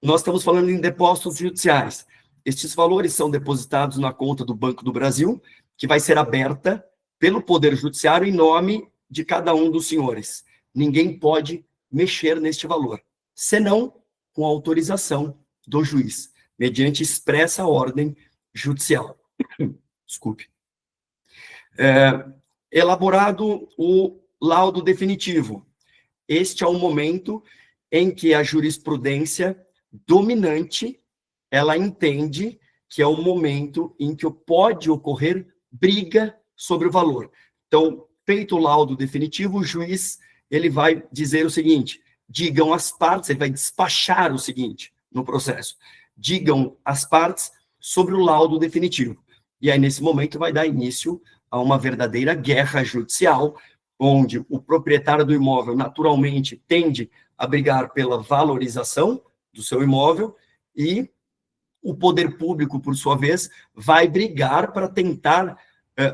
Nós estamos falando em depósitos judiciais. Estes valores são depositados na conta do Banco do Brasil, que vai ser aberta pelo Poder Judiciário em nome de cada um dos senhores. Ninguém pode mexer neste valor, senão com autorização do juiz, mediante expressa ordem judicial. Desculpe. Elaborado o laudo definitivo. Este é o momento em que a jurisprudência dominante, ela entende que é o momento em que pode ocorrer briga sobre o valor. Então, feito o laudo definitivo, o juiz ele vai dizer o seguinte: digam as partes, ele vai despachar o seguinte no processo: digam as partes sobre o laudo definitivo. E aí, nesse momento, vai dar início a uma verdadeira guerra judicial, onde o proprietário do imóvel, naturalmente, tende a brigar pela valorização do seu imóvel e o poder público, por sua vez, vai brigar para tentar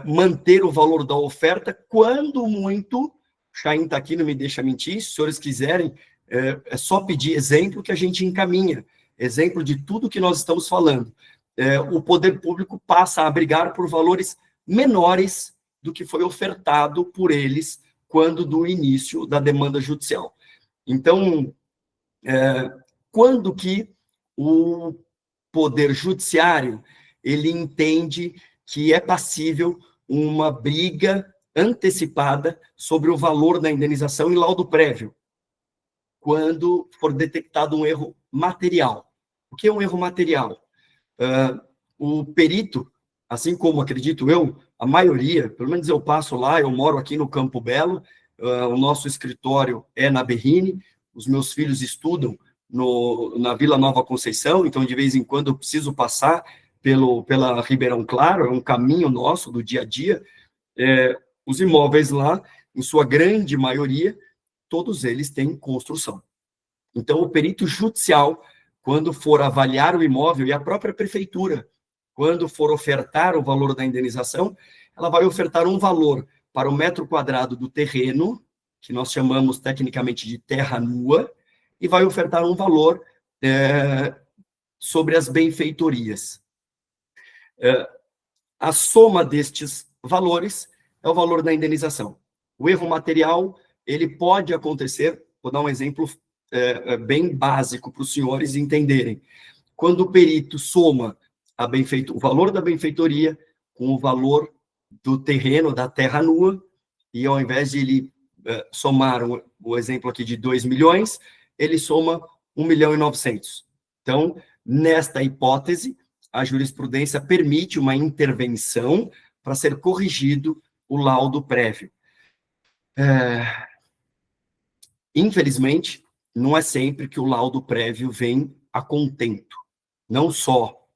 manter o valor da oferta, quando muito. Chaim está aqui, não me deixa mentir. Se os senhores quiserem, é só pedir exemplo que a gente encaminha. Exemplo de tudo que nós estamos falando. O poder público passa a brigar por valores menores do que foi ofertado por eles quando do início da demanda judicial. Então, quando que o poder judiciário ele entende que é passível uma briga antecipada sobre o valor da indenização em laudo prévio, quando for detectado um erro material. O que é um erro material? O perito, assim como acredito eu, a maioria, pelo menos eu passo lá, eu moro aqui no Campo Belo, o nosso escritório é na Berrini, os meus filhos estudam na Vila Nova Conceição, então de vez em quando eu preciso passar pela Ribeirão Claro, é um caminho nosso do dia a dia. Os imóveis lá, em sua grande maioria, todos eles têm construção. Então, o perito judicial, quando for avaliar o imóvel, e a própria prefeitura, quando for ofertar o valor da indenização, ela vai ofertar um valor para o metro quadrado do terreno, que nós chamamos tecnicamente de terra nua, e vai ofertar um valor sobre as benfeitorias. A soma destes valores é o valor da indenização. O erro material, ele pode acontecer, vou dar um exemplo bem básico para os senhores entenderem. Quando o perito soma o valor da benfeitoria com o valor do terreno, da terra nua, e ao invés de ele somar o exemplo aqui de 2 milhões, ele soma 1,9 milhão. Então, nesta hipótese, a jurisprudência permite uma intervenção para ser corrigido o laudo prévio. Infelizmente, não é sempre que o laudo prévio vem a contento. Não só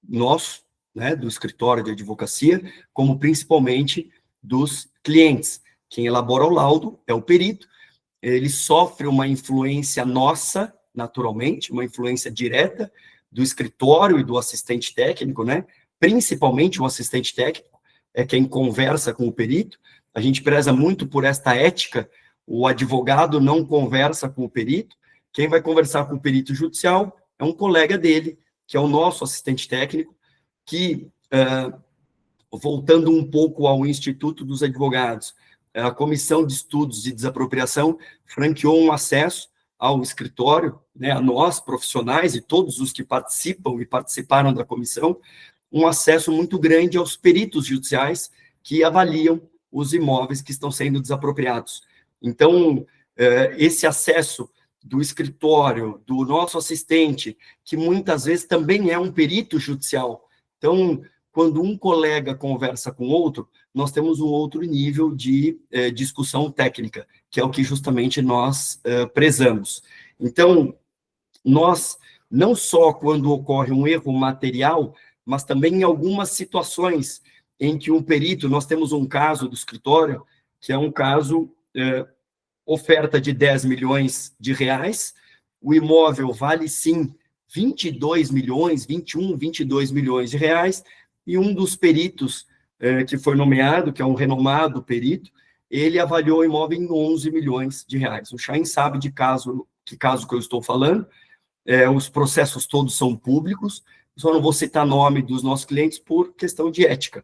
nós, né, do escritório de advocacia, como principalmente dos clientes. Quem elabora o laudo é o perito, ele sofre uma influência nossa, naturalmente, uma influência direta do escritório e do assistente técnico, né? Principalmente o assistente técnico é quem conversa com o perito. A gente preza muito por esta ética, o advogado não conversa com o perito, quem vai conversar com o perito judicial é um colega dele, que é o nosso assistente técnico, que, voltando um pouco ao Instituto dos Advogados, a Comissão de Estudos de Desapropriação franqueou um acesso ao escritório, né, a nós, profissionais, e todos os que participam e participaram da comissão, um acesso muito grande aos peritos judiciais que avaliam os imóveis que estão sendo desapropriados. Então, esse acesso do escritório, do nosso assistente, que muitas vezes também é um perito judicial. Então, quando um colega conversa com outro, nós temos um outro nível de discussão técnica, que é o que justamente nós prezamos. Então, nós, não só quando ocorre um erro material, mas também em algumas situações em que um perito, nós temos um caso do escritório, que é um caso, oferta de 10 milhões de reais, o imóvel vale, sim, 22 milhões, 21, 22 milhões de reais, e um dos peritos que foi nomeado, que é um renomado perito, ele avaliou o imóvel em 11 milhões de reais. O Chaim sabe de que caso que eu estou falando, os processos todos são públicos, só não vou citar nome dos nossos clientes por questão de ética.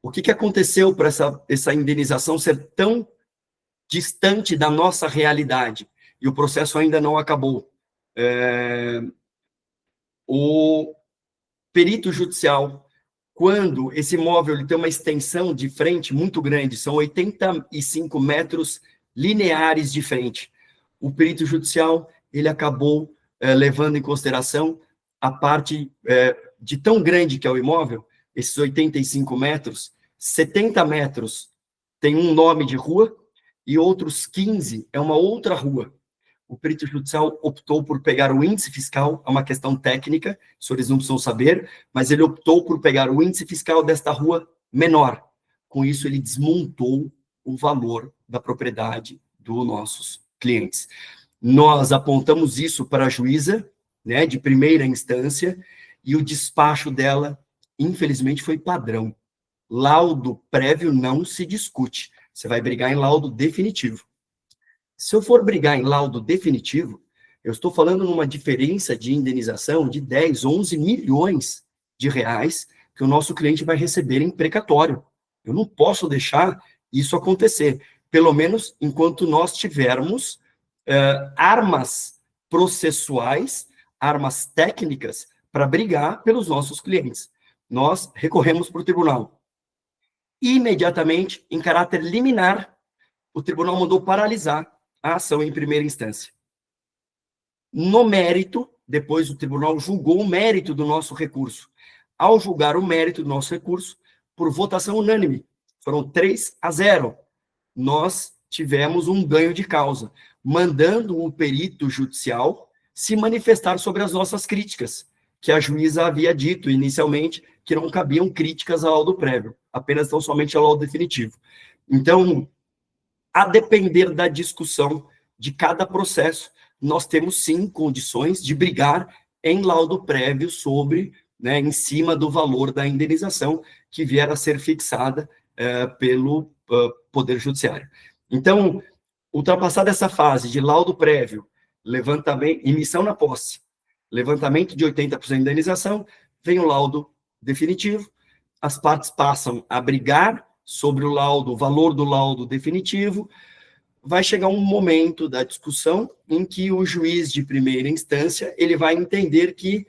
O que aconteceu para essa indenização ser tão distante da nossa realidade? E o processo ainda não acabou. O perito judicial, quando esse imóvel ele tem uma extensão de frente muito grande, são 85 metros lineares de frente, o perito judicial ele acabou levando em consideração a parte de tão grande que é o imóvel, esses 85 metros, 70 metros tem um nome de rua e outros 15 é uma outra rua. O perito judicial optou por pegar o índice fiscal, é uma questão técnica, os senhores não precisam saber, mas ele optou por pegar o índice fiscal desta rua menor. Com isso, ele desmontou o valor da propriedade dos nossos clientes. Nós apontamos isso para a juíza, né, de primeira instância, e o despacho dela, infelizmente, foi padrão. Laudo prévio não se discute. Você vai brigar em laudo definitivo. Se eu for brigar em laudo definitivo, eu estou falando numa diferença de indenização de 10, 11 milhões de reais que o nosso cliente vai receber em precatório. Eu não posso deixar isso acontecer, pelo menos enquanto nós tivermos armas processuais, armas técnicas para brigar pelos nossos clientes. Nós recorremos para o tribunal. Imediatamente, em caráter liminar, o tribunal mandou paralisar a ação em primeira instância. No mérito, depois o tribunal julgou o mérito do nosso recurso. Ao julgar o mérito do nosso recurso, por votação unânime, foram 3-0, nós tivemos um ganho de causa, mandando o perito judicial se manifestar sobre as nossas críticas, que a juíza havia dito inicialmente que não cabiam críticas ao laudo prévio, apenas tão somente ao laudo definitivo. Então, a depender da discussão de cada processo, nós temos sim condições de brigar em laudo prévio sobre, né, em cima do valor da indenização que vier a ser fixada pelo Poder Judiciário. Então, ultrapassada essa fase de laudo prévio, levantamento, emissão na posse, levantamento de 80% de indenização, vem o laudo definitivo, as partes passam a brigar sobre o laudo, o valor do laudo definitivo, vai chegar um momento da discussão em que o juiz de primeira instância, ele vai entender que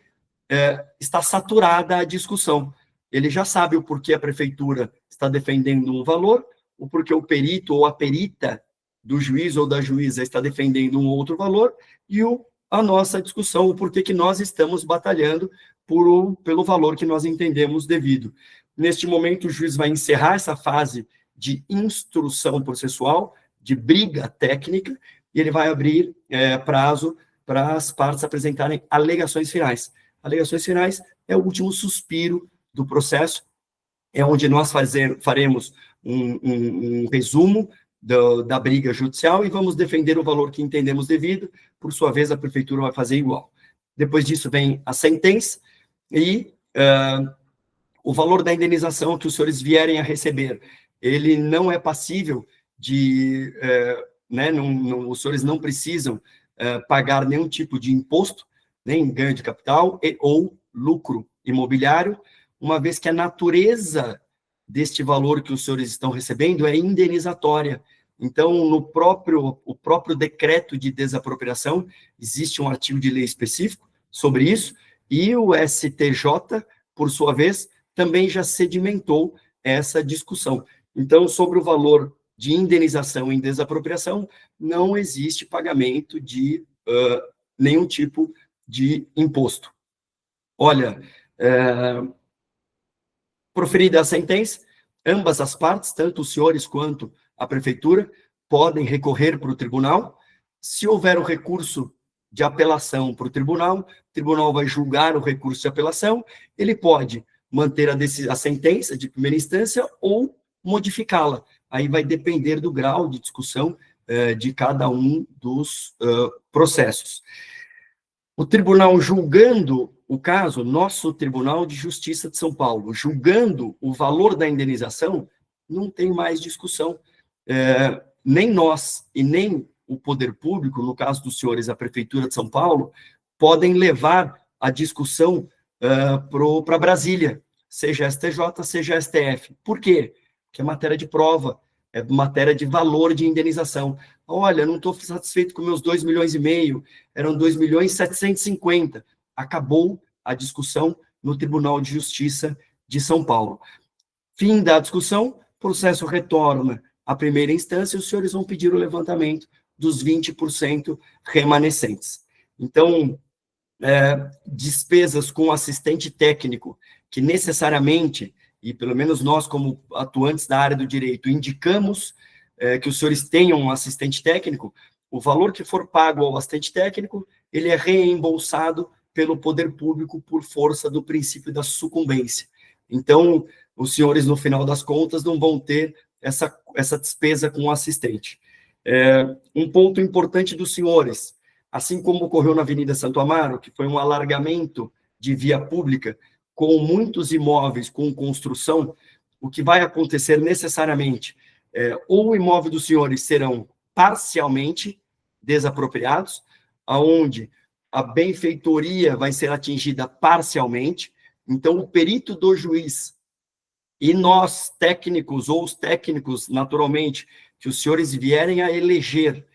está saturada a discussão. Ele já sabe o porquê a prefeitura está defendendo um valor, o porquê o perito ou a perita do juiz ou da juíza está defendendo um outro valor, e o a nossa discussão, o porquê que nós estamos batalhando pelo valor que nós entendemos devido. Neste momento, o juiz vai encerrar essa fase de instrução processual, de briga técnica, e ele vai abrir prazo para as partes apresentarem alegações finais. Alegações finais é o último suspiro do processo, é onde nós faremos um resumo da briga judicial e vamos defender o valor que entendemos devido, por sua vez, a prefeitura vai fazer igual. Depois disso vem a sentença e o valor da indenização que os senhores vierem a receber, ele não é passível de... os senhores não precisam pagar nenhum tipo de imposto, nem ganho de capital ou lucro imobiliário, uma vez que a natureza deste valor que os senhores estão recebendo é indenizatória. Então, o próprio decreto de desapropriação, existe um artigo de lei específico sobre isso, e o STJ, por sua vez, também já sedimentou essa discussão. Então, sobre o valor de indenização em desapropriação, não existe pagamento de nenhum tipo de imposto. Olha, proferida a sentença, ambas as partes, tanto os senhores quanto a prefeitura, podem recorrer para o tribunal. Se houver o recurso de apelação para o tribunal vai julgar o recurso de apelação, ele pode manter a sentença de primeira instância ou modificá-la. Aí vai depender do grau de discussão de cada um dos processos. O tribunal julgando o caso, nosso Tribunal de Justiça de São Paulo, julgando o valor da indenização, não tem mais discussão. Nem nós e nem o poder público, no caso dos senhores, a Prefeitura de São Paulo, podem levar a discussão para Brasília, seja STJ, seja STF. Por quê? Porque é matéria de prova, é matéria de valor de indenização. Olha, não estou satisfeito com meus 2,5 milhões, eram 2.750.000. Acabou a discussão no Tribunal de Justiça de São Paulo. Fim da discussão, processo retorna à primeira instância e os senhores vão pedir o levantamento dos 20% remanescentes. Então, despesas com assistente técnico, que necessariamente, e pelo menos nós, como atuantes da área do direito, indicamos que os senhores tenham um assistente técnico, o valor que for pago ao assistente técnico, ele é reembolsado pelo poder público por força do princípio da sucumbência. Então, os senhores, no final das contas, não vão ter essa despesa com o assistente. Um ponto importante dos senhores, assim como ocorreu na Avenida Santo Amaro, que foi um alargamento de via pública, com muitos imóveis com construção, o que vai acontecer necessariamente, ou o imóvel dos senhores serão parcialmente desapropriados, aonde a benfeitoria vai ser atingida parcialmente, então o perito do juiz e nós, técnicos, ou os técnicos, naturalmente, que os senhores vierem a eleger,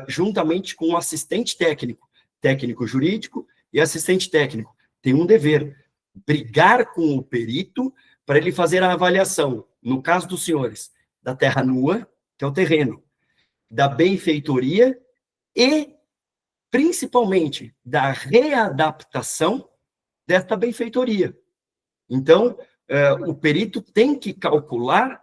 juntamente com o assistente técnico, técnico jurídico e assistente técnico, tem um dever, brigar com o perito para ele fazer a avaliação, no caso dos senhores, da terra nua, que é o terreno, da benfeitoria e, principalmente, da readaptação desta benfeitoria. Então, o perito tem que calcular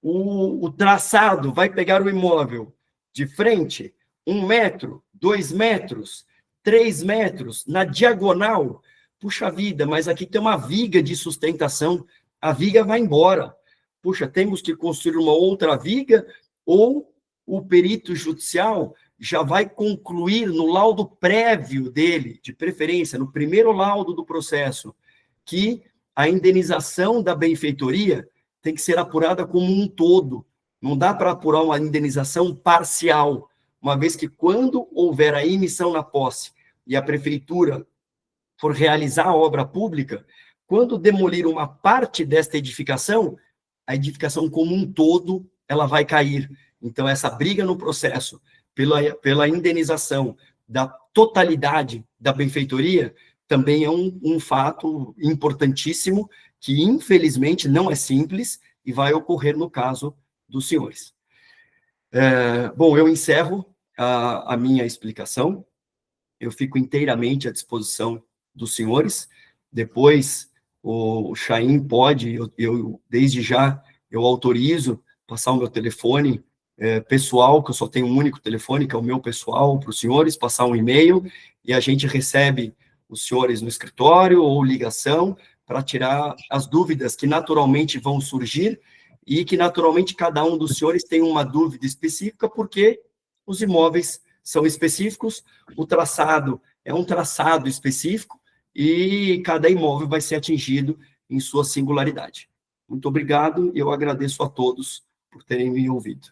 o traçado, vai pegar o imóvel de frente, 1 metro, 2 metros, 3 metros, na diagonal. Puxa vida, mas aqui tem uma viga de sustentação, a viga vai embora. Puxa, temos que construir uma outra viga, ou o perito judicial já vai concluir no laudo prévio dele, de preferência, no primeiro laudo do processo, que a indenização da benfeitoria tem que ser apurada como um todo. Não dá para apurar uma indenização parcial, uma vez que quando houver a emissão na posse e a prefeitura for realizar a obra pública, quando demolir uma parte desta edificação, a edificação como um todo, ela vai cair. Então, essa briga no processo pela indenização da totalidade da benfeitoria também é um fato importantíssimo que, infelizmente, não é simples e vai ocorrer no caso dos senhores. Bom, eu encerro a minha explicação. eu fico inteiramente à disposição dos senhores. Depois, o Chaim pode, eu desde já, eu autorizo passar o meu telefone pessoal, que eu só tenho um único telefone, que é o meu pessoal, para os senhores, passar um e-mail, e a gente recebe os senhores no escritório ou ligação para tirar as dúvidas que naturalmente vão surgir e que naturalmente cada um dos senhores tem uma dúvida específica, porque os imóveis são específicos, o traçado é um traçado específico e cada imóvel vai ser atingido em sua singularidade. Muito obrigado e eu agradeço a todos por terem me ouvido.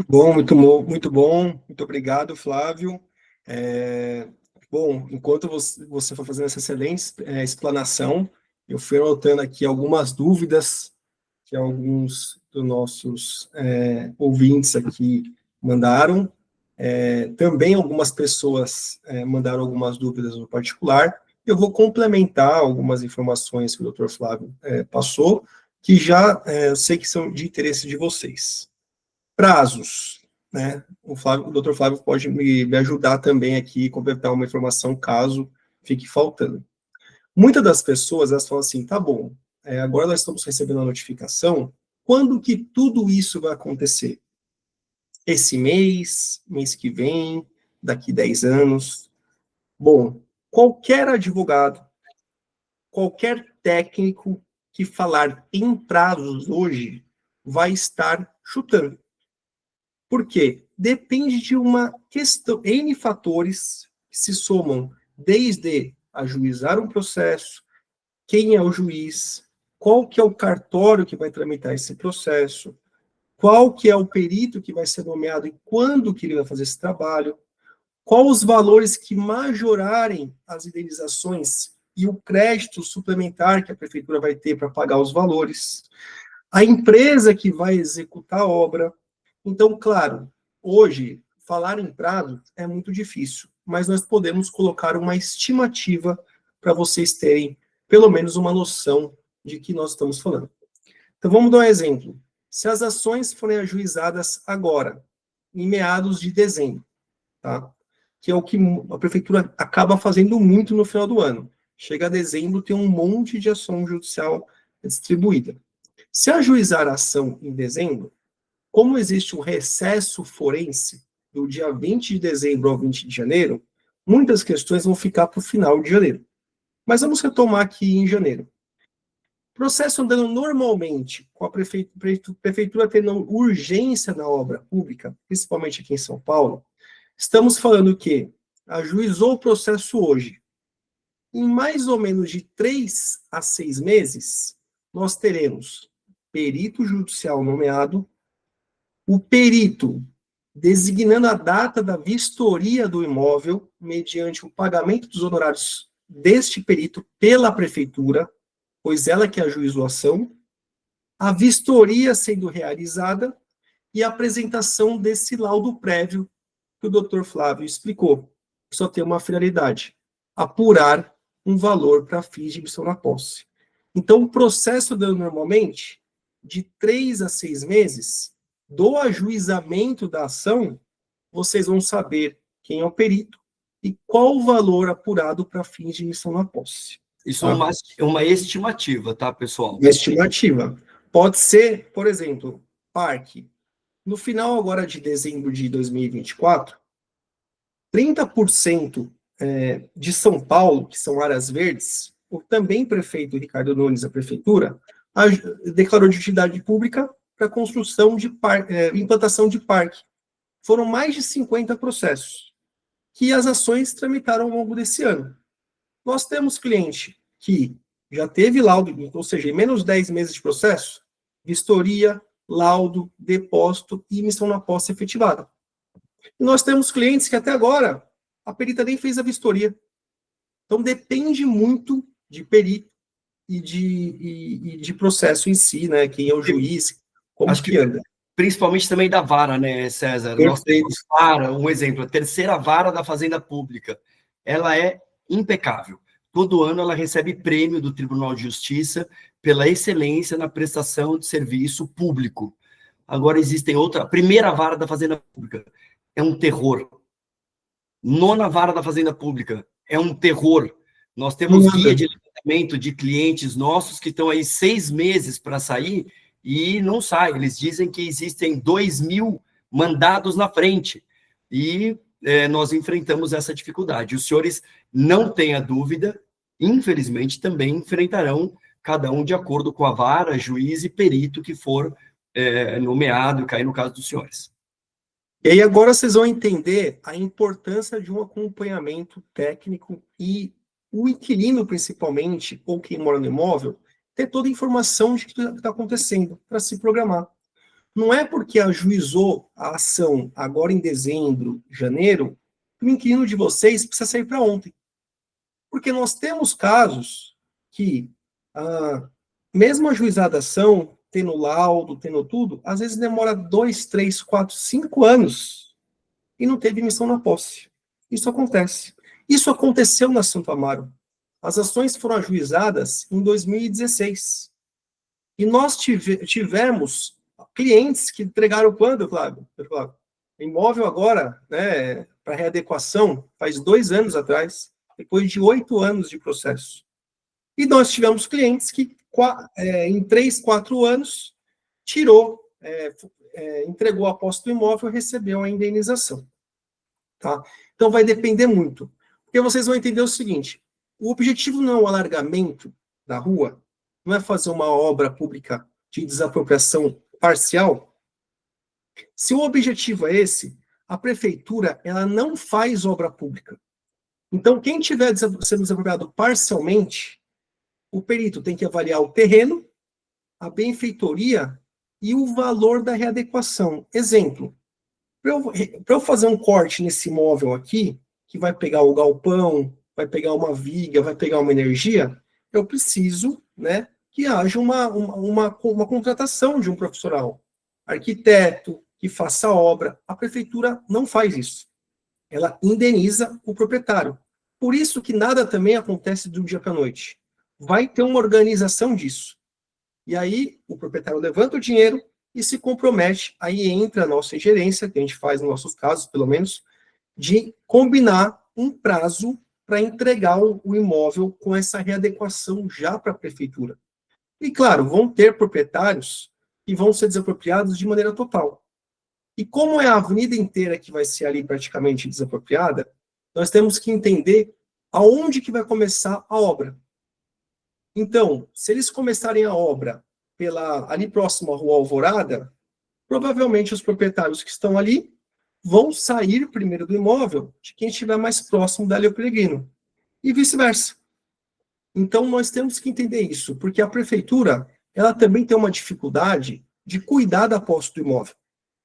Bom, muito bom, muito bom. Muito obrigado, Flávio. Bom, enquanto você foi fazendo essa excelente explanação, eu fui anotando aqui algumas dúvidas que alguns dos nossos ouvintes aqui mandaram. Também algumas pessoas mandaram algumas dúvidas no particular. Eu vou complementar algumas informações que o Dr. Flávio passou, que já eu sei que são de interesse de vocês. Prazos, né? O Dr. Flávio pode me ajudar também aqui, completar uma informação caso fique faltando. Muitas das pessoas, elas falam assim, tá bom, agora nós estamos recebendo a notificação, quando que tudo isso vai acontecer? Esse mês, mês que vem, daqui 10 anos? Bom, qualquer advogado, qualquer técnico que falar em prazos hoje vai estar chutando. Por quê? Depende de uma questão, N fatores que se somam desde ajuizar um processo, quem é o juiz, qual que é o cartório que vai tramitar esse processo, qual que é o perito que vai ser nomeado e quando que ele vai fazer esse trabalho, qual os valores que majorarem as indenizações e o crédito suplementar que a prefeitura vai ter para pagar os valores, a empresa que vai executar a obra. Então, claro, hoje, falar em prazo é muito difícil, mas nós podemos colocar uma estimativa para vocês terem, pelo menos, uma noção de que nós estamos falando. Então, vamos dar um exemplo. Se as ações forem ajuizadas agora, em meados de dezembro, tá? Que é o que a prefeitura acaba fazendo muito no final do ano. Chega a dezembro, tem um monte de ação judicial distribuída. Se ajuizar a ação em dezembro, como existe um recesso forense do dia 20 de dezembro ao 20 de janeiro, muitas questões vão ficar para o final de janeiro. Mas vamos retomar aqui em janeiro. Processo andando normalmente, com a prefeitura tendo urgência na obra pública, principalmente aqui em São Paulo, estamos falando que ajuizou o processo hoje. Em mais ou menos de 3 a 6 meses, nós teremos perito judicial nomeado, o perito designando a data da vistoria do imóvel, mediante o pagamento dos honorários deste perito pela prefeitura, pois ela que ajuizou a ação, a vistoria sendo realizada e a apresentação desse laudo prévio que o Dr. Flávio explicou. Só tem uma finalidade: apurar um valor para fins de emissão na posse. Então, o processo deu normalmente de 3 a 6 meses do ajuizamento da ação, vocês vão saber quem é o perito e qual o valor apurado para fins de emissão na posse. Isso é uma estimativa, tá, pessoal? Uma estimativa. Pode ser, por exemplo, parque. No final agora de dezembro de 2024, 30% de São Paulo, que são áreas verdes, o também prefeito Ricardo Nunes, a prefeitura, declarou de utilidade pública para construção de implantação de parque. Foram mais de 50 processos que as ações tramitaram ao longo desse ano. Nós temos cliente que já teve laudo, ou seja, em menos de 10 meses de processo, vistoria, laudo, depósito e emissão na posse efetivada. E nós temos clientes que até agora a perita nem fez a vistoria. Então depende muito de perito e de processo em si, né? Quem é o juiz, como Acho que anda. Principalmente também da vara, né, César? Perfeito. Nós temos vara, um exemplo, a terceira vara da Fazenda Pública. Ela é impecável. Todo ano ela recebe prêmio do Tribunal de Justiça pela excelência na prestação de serviço público. Agora existem outra, a primeira vara da Fazenda Pública é um terror. Nona vara da Fazenda Pública. É um terror. Nós temos Não guia anda. de levantamento de clientes nossos que estão aí 6 meses para sair e não sai. Eles dizem que existem 2.000 mandados na frente. E nós enfrentamos essa dificuldade. Os senhores, não tenha dúvida, infelizmente, também enfrentarão cada um de acordo com a vara, juiz e perito que for nomeado, cair no caso dos senhores. E aí agora vocês vão entender a importância de um acompanhamento técnico e o inquilino, principalmente, ou quem mora no imóvel, ter toda a informação de o que está acontecendo para se programar. Não é porque ajuizou a ação agora em dezembro, janeiro, que o inquilino de vocês precisa sair para ontem. Porque nós temos casos que, mesmo ajuizada a ação, tendo laudo, tendo tudo, às vezes demora 2, 3, 4, 5 anos e não teve emissão na posse. Isso acontece. Isso aconteceu na Santo Amaro. As ações foram ajuizadas em 2016. E nós tivemos clientes que entregaram quando, Flávio? Imóvel agora, né, para readequação, faz 2 anos atrás, depois de 8 anos de processo. E nós tivemos clientes que, em 3, 4 anos, entregou a posse do imóvel e recebeu a indenização. Tá? Então, vai depender muito. Porque vocês vão entender o seguinte, o objetivo não é o alargamento da rua, não é fazer uma obra pública de desapropriação parcial. Se o objetivo é esse, a prefeitura ela não faz obra pública. Então, quem tiver sendo desapropriado parcialmente, o perito tem que avaliar o terreno, a benfeitoria e o valor da readequação. Exemplo, para eu fazer um corte nesse imóvel aqui, que vai pegar o galpão, vai pegar uma viga, vai pegar uma energia, eu preciso, né, que haja uma contratação de um profissional, arquiteto, que faça a obra. A prefeitura não faz isso. Ela indeniza o proprietário. Por isso que nada também acontece do dia para a noite. Vai ter uma organização disso. E aí o proprietário levanta o dinheiro e se compromete, aí entra a nossa gerência, que a gente faz nos nossos casos, pelo menos, de combinar um prazo para entregar o imóvel com essa readequação já para a prefeitura. E, claro, vão ter proprietários que vão ser desapropriados de maneira total. E como é a avenida inteira que vai ser ali praticamente desapropriada, nós temos que entender aonde que vai começar a obra. Então, se eles começarem a obra ali próximo à Rua Alvorada, provavelmente os proprietários que estão ali vão sair primeiro do imóvel de quem estiver mais próximo da Leo Peregrino, e vice-versa. Então, nós temos que entender isso, porque a prefeitura, ela também tem uma dificuldade de cuidar da posse do imóvel.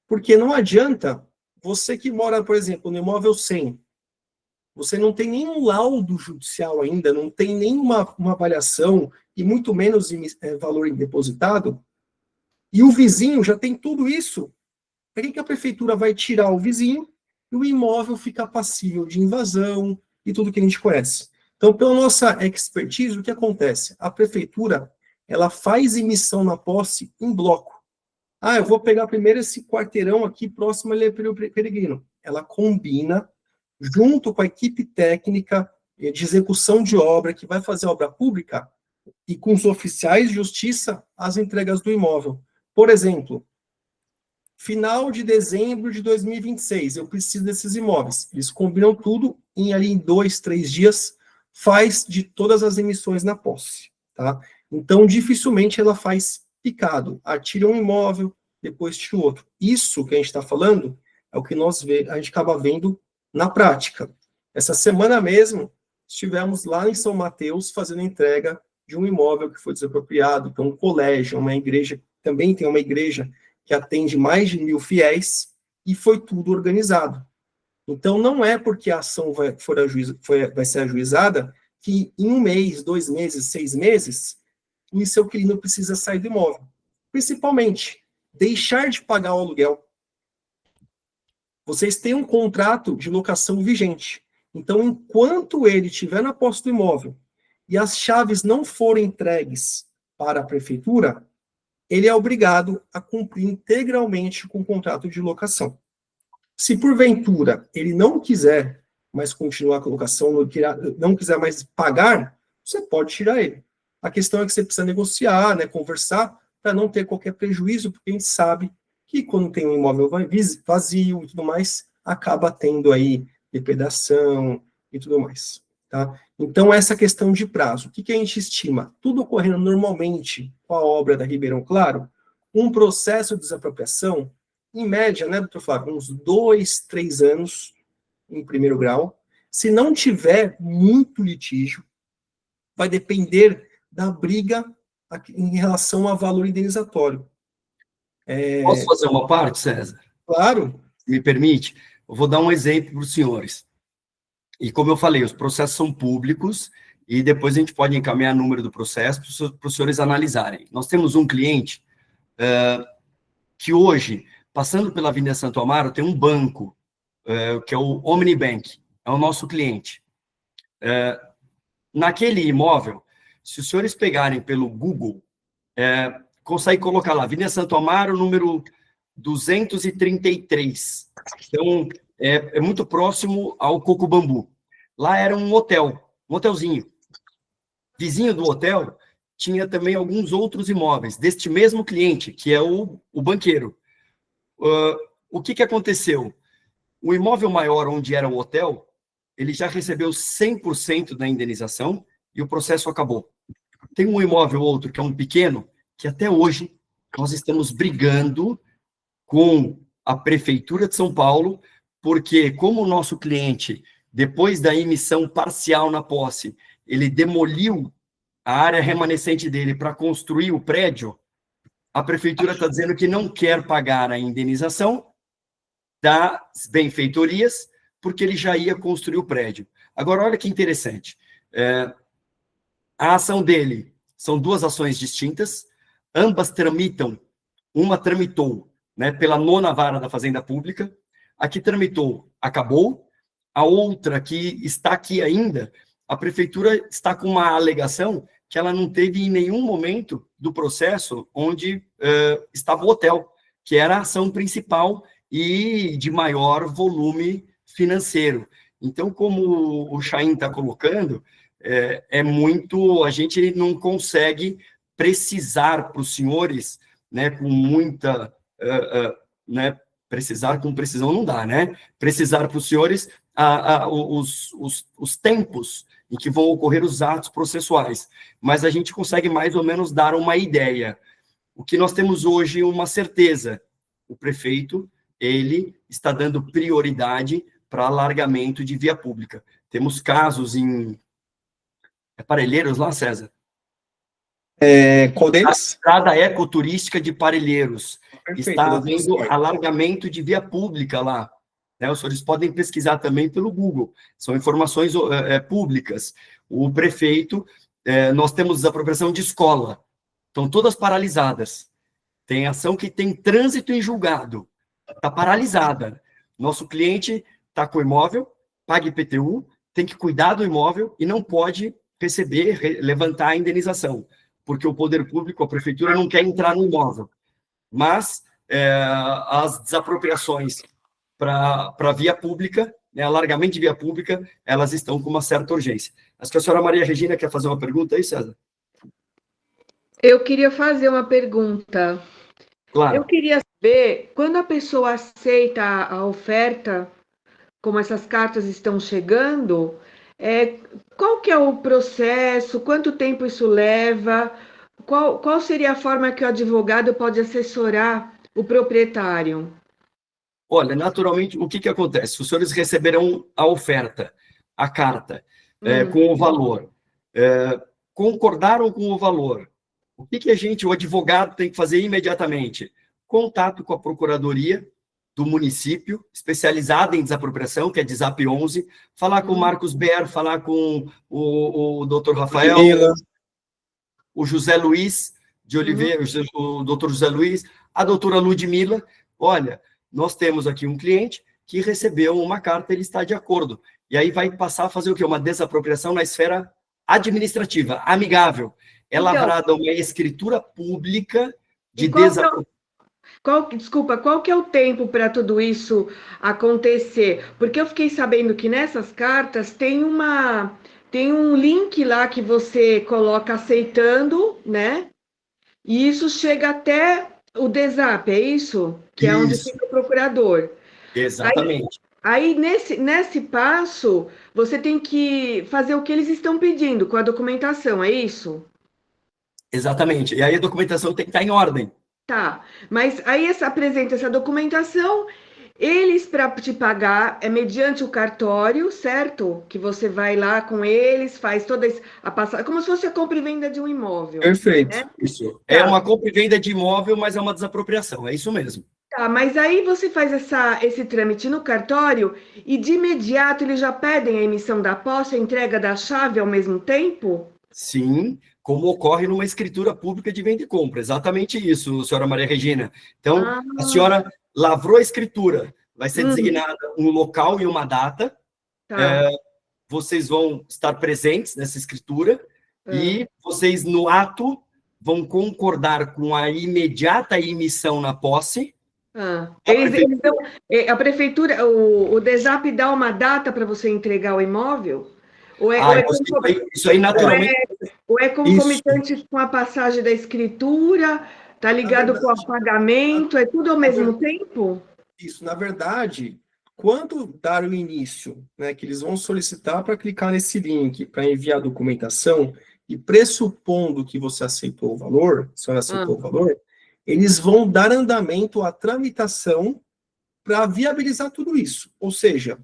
Porque não adianta você que mora, por exemplo, no imóvel 100, você não tem nenhum laudo judicial ainda, não tem nenhuma avaliação, e muito menos valor depositado, e o vizinho já tem tudo isso. Para que a prefeitura vai tirar o vizinho e o imóvel fica passível de invasão e tudo que a gente conhece? Então, pela nossa expertise, o que acontece? A prefeitura, ela faz emissão na posse em bloco. Eu vou pegar primeiro esse quarteirão aqui próximo a Peregrino. Ela combina, junto com a equipe técnica de execução de obra, que vai fazer obra pública, e com os oficiais de justiça, as entregas do imóvel. Por exemplo, final de dezembro de 2026, eu preciso desses imóveis. Eles combinam tudo, e ali em 2, 3 dias, faz de todas as emissões na posse. Tá? Então, dificilmente ela faz picado. Tira um imóvel, depois tira o outro. Isso que a gente está falando é o que a gente acaba vendo na prática. Essa semana mesmo, estivemos lá em São Mateus fazendo entrega de um imóvel que foi desapropriado, que é um colégio, uma igreja, também tem uma igreja que atende mais de 1.000 fiéis, e foi tudo organizado. Então, não é porque a ação vai ser ajuizada que em 1 mês, 2 meses, 6 meses, o seu inquilino precisa sair do imóvel. Principalmente, deixar de pagar o aluguel. Vocês têm um contrato de locação vigente. Então, enquanto ele estiver na posse do imóvel e as chaves não forem entregues para a prefeitura, ele é obrigado a cumprir integralmente com o contrato de locação. Se porventura ele não quiser mais continuar a colocação, não quiser mais pagar, você pode tirar ele. A questão é que você precisa negociar, né, conversar, para não ter qualquer prejuízo, porque a gente sabe que quando tem um imóvel vazio e tudo mais, acaba tendo aí depredação e tudo mais, tá? Então, essa questão de prazo, o que a gente estima? Tudo ocorrendo normalmente com a obra da Ribeirão Claro, um processo de desapropriação, em média, né, doutor Flávio, uns 2, 3 anos em primeiro grau. Se não tiver muito litígio, vai depender da briga em relação ao valor indenizatório. Posso fazer uma parte, César? Claro. Me permite? Eu vou dar um exemplo para os senhores. E como eu falei, os processos são públicos e depois a gente pode encaminhar o número do processo para os senhores analisarem. Nós temos um cliente que hoje, passando pela Avenida Santo Amaro, tem um banco, que é o Omnibank, é o nosso cliente. Naquele imóvel, se os senhores pegarem pelo Google, consegue colocar lá, Avenida Santo Amaro, número 233. Então, é muito próximo ao Coco Bambu. Lá era um hotel, um hotelzinho. Vizinho do hotel, tinha também alguns outros imóveis, deste mesmo cliente, que é o banqueiro. O que aconteceu? O imóvel maior, onde era o hotel, ele já recebeu 100% da indenização e o processo acabou. Tem um imóvel outro, que é um pequeno, que até hoje nós estamos brigando com a Prefeitura de São Paulo, porque como o nosso cliente, depois da emissão parcial na posse, ele demoliu a área remanescente dele para construir o prédio, a Prefeitura está dizendo que não quer pagar a indenização das benfeitorias, porque ele já ia construir o prédio. Agora, olha que interessante. A ação dele são 2 ações distintas, ambas tramitam, uma tramitou, né, pela 9ª Vara da Fazenda Pública, a que tramitou acabou, a outra que está aqui ainda, a Prefeitura está com uma alegação que ela não teve em nenhum momento do processo onde estava o hotel, que era a ação principal e de maior volume financeiro. Então, como o Chaim está colocando, a gente não consegue precisar para os senhores, né, com muita, né, precisar com precisão não dá, né? Precisar para os senhores os tempos em que vão ocorrer os atos processuais, mas a gente consegue mais ou menos dar uma ideia. O que nós temos hoje, uma certeza, o prefeito, ele está dando prioridade para alargamento de via pública. Temos casos em Parelheiros lá, César? Qual deles? A estrada ecoturística de Parelheiros. Perfeito, Está havendo alargamento de via pública lá. Né? Os senhores podem pesquisar também pelo Google. São informações públicas. O prefeito, nós temos desapropriação de escola. Estão todas paralisadas. Tem ação que tem trânsito em julgado. Está paralisada. Nosso cliente está com o imóvel, paga IPTU, tem que cuidar do imóvel e não pode levantar a indenização, porque o poder público, a prefeitura, não quer entrar no imóvel. Mas as desapropriações para via pública, né, alargamento de via pública, elas estão com uma certa urgência. Acho que a senhora Maria Regina quer fazer uma pergunta aí, César? Eu queria fazer uma pergunta. Claro. Eu queria saber, quando a pessoa aceita a oferta, como essas cartas estão chegando, qual que é o processo, quanto tempo isso leva, qual seria a forma que o advogado pode assessorar o proprietário? Olha, naturalmente, o que acontece? Os senhores receberão a oferta, a carta, com o valor. Concordaram com o valor. O que o advogado tem que fazer imediatamente? Contato com a Procuradoria do município, especializada em desapropriação, que é DESAP 11, falar com o Marcos Ber, falar com o doutor Rafael, o José Luiz de Oliveira, o doutor José Luiz, a doutora Ludmila. Olha, nós temos aqui um cliente que recebeu uma carta, ele está de acordo. E aí vai passar a fazer o quê? Uma desapropriação na esfera administrativa, amigável. É lavrada uma escritura pública de desapropriação. Desculpa, qual que é o tempo para tudo isso acontecer? Porque eu fiquei sabendo que nessas cartas tem um link lá que você coloca aceitando, né? E isso chega até o DESAP, é isso? Que é onde Isso, fica o procurador. Aí, exatamente. aí nesse passo, você tem que fazer o que eles estão pedindo com a documentação, é isso? Exatamente. E aí a documentação tem que estar em ordem. Tá, mas aí apresenta essa documentação, eles para te pagar é mediante o cartório, certo? Que você vai lá com eles, faz toda a passagem, como se fosse a compra e venda de um imóvel, Perfeito. né? Isso. É Tá, uma compra e venda de imóvel, mas é uma desapropriação. É isso mesmo. tá, mas aí você faz esse trâmite no cartório e de imediato eles já pedem a emissão da posse, a entrega da chave ao mesmo tempo? Sim, como ocorre numa escritura pública de venda e compra. Exatamente isso, senhora Maria Regina. Então, Ah, a senhora lavrou a escritura, vai ser hum, designada um local e uma data, tá. vocês vão estar presentes nessa escritura Ah. e vocês, no ato, vão concordar com a imediata emissão na posse. Ah, A eles dão, prefeitura, a prefeitura, o DESAP dá uma data para você entregar o imóvel? Ou é, isso aí ou é, naturalmente, ou é Isso, concomitante com a passagem da escritura? Tá na ligado com o verdade, pagamento? É tudo ao na mesmo ver- tempo? isso, na verdade, quando dar o início, né, que eles vão solicitar para clicar nesse link, para enviar a documentação, e pressupondo que você aceitou o valor, se você Ah, aceitou o valor, eles vão dar andamento à tramitação para viabilizar tudo isso. Ou seja,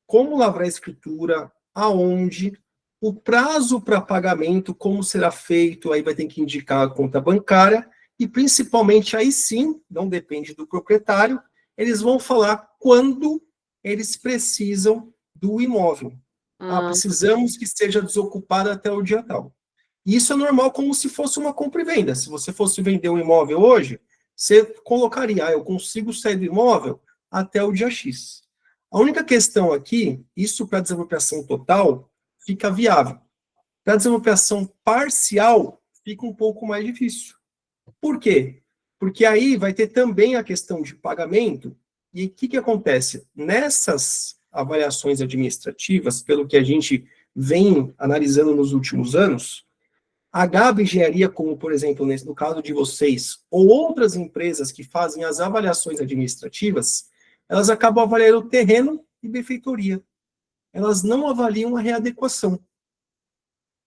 como lavrar a escritura, aonde, o prazo para pagamento, como será feito, aí vai ter que indicar a conta bancária, e principalmente aí sim, não depende do proprietário, eles vão falar quando eles precisam do imóvel. Ah, ah, precisamos que esteja desocupado até o dia tal. Isso é normal como se fosse uma compra e venda. Se você fosse vender um imóvel hoje, você colocaria, eu consigo sair do imóvel até o dia X. A única questão aqui, isso para desapropriação total, fica viável. Para desapropriação parcial, fica um pouco mais difícil. Por quê? Porque aí vai ter também a questão de pagamento, e o que acontece? Nessas avaliações administrativas, pelo que a gente vem analisando nos últimos anos, a Gabi Engenharia, como por exemplo, no caso de vocês, ou outras empresas que fazem as avaliações administrativas, elas acabam avaliando o terreno e benfeitoria. Elas não avaliam a readequação.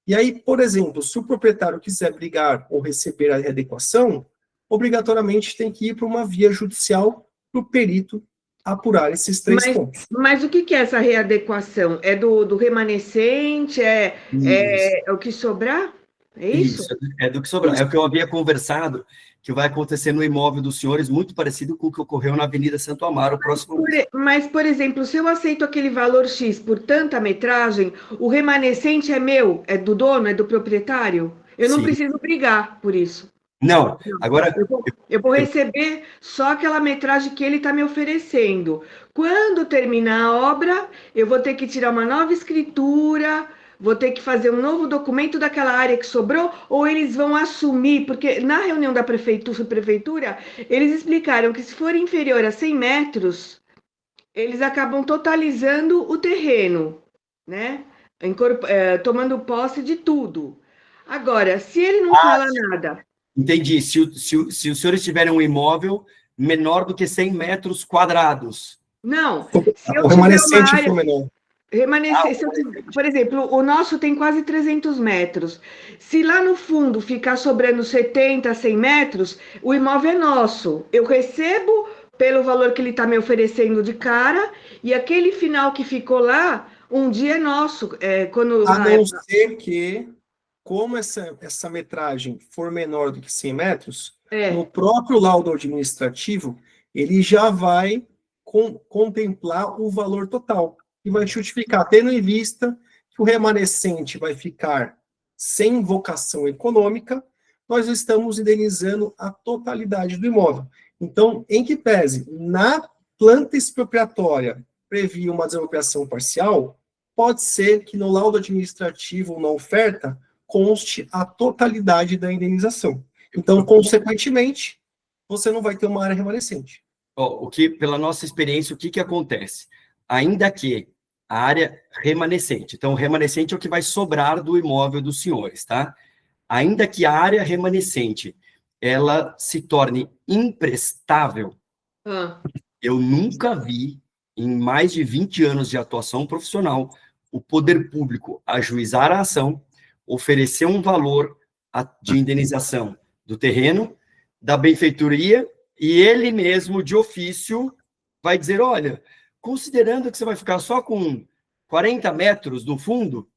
E aí, por exemplo, se o proprietário quiser brigar ou receber a readequação, obrigatoriamente tem que ir para uma via judicial para o perito apurar esses três mas, pontos. mas o que que é essa readequação? É do remanescente? isso. É o que sobrar? É isso? Isso, é do que sobrar. É o que eu havia conversado, que vai acontecer no imóvel dos senhores, muito parecido com o que ocorreu na Avenida Santo Amaro, o próximo mês. Mas, por exemplo, se eu aceito aquele valor X por tanta metragem, o remanescente é meu, é do dono, é do proprietário? Eu não Sim. preciso brigar por isso. Não, agora, Eu vou receber só aquela metragem que ele está me oferecendo. Quando terminar a obra, eu vou ter que tirar uma nova escritura, vou ter que fazer um novo documento daquela área que sobrou, ou eles vão assumir, porque na reunião da prefeitura, eles explicaram que se for inferior a 100 metros, eles acabam totalizando o terreno, né? Tomando posse de tudo. Agora, se ele não fala nada, entendi. Se os senhores tiverem um imóvel menor do que 100 metros quadrados. não, se eu O tiver uma remanescente área for menor. remanescente, por exemplo, o nosso tem quase 300 metros. Se lá no fundo ficar sobrando 70, 100 metros, o imóvel é nosso. Eu recebo pelo valor que ele está me oferecendo de cara, e aquele final que ficou lá, um dia é nosso. A não ser que, como essa metragem for menor do que 100 metros, no É, próprio laudo administrativo, ele já vai contemplar o valor total e vai justificar, tendo em vista que o remanescente vai ficar sem vocação econômica, nós estamos indenizando a totalidade do imóvel. Então, em que pese, na planta expropriatória previa uma desapropriação parcial, pode ser que no laudo administrativo ou na oferta conste a totalidade da indenização. Então, consequentemente, você não vai ter uma área remanescente. Ó, pela nossa experiência, o que acontece? Ainda que a área remanescente, então, o remanescente é o que vai sobrar do imóvel dos senhores, tá? Ainda que a área remanescente, ela se torne imprestável, eu nunca vi, em mais de 20 anos de atuação profissional, o poder público ajuizar a ação, oferecer um valor de indenização do terreno, da benfeitoria, e ele mesmo, de ofício, vai dizer, olha, considerando que você vai ficar só com 40 metros no fundo,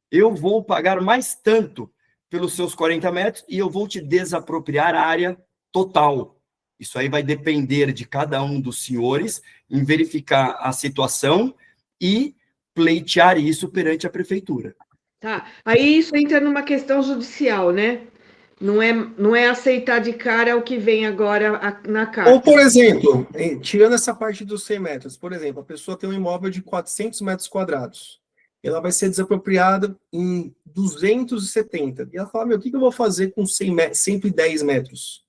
eu vou pagar mais tanto pelos seus 40 metros e eu vou te desapropriar a área total. Isso aí vai depender de cada um dos senhores em verificar a situação e pleitear isso perante a prefeitura. Tá. Aí isso entra numa questão judicial, né? Não é aceitar de cara o que vem agora na carta. Ou, por exemplo, tirando essa parte dos 100 metros, por exemplo, a pessoa tem um imóvel de 400 metros quadrados. Ela vai ser desapropriada em 270. E ela fala, meu, o que eu vou fazer com 110 metros?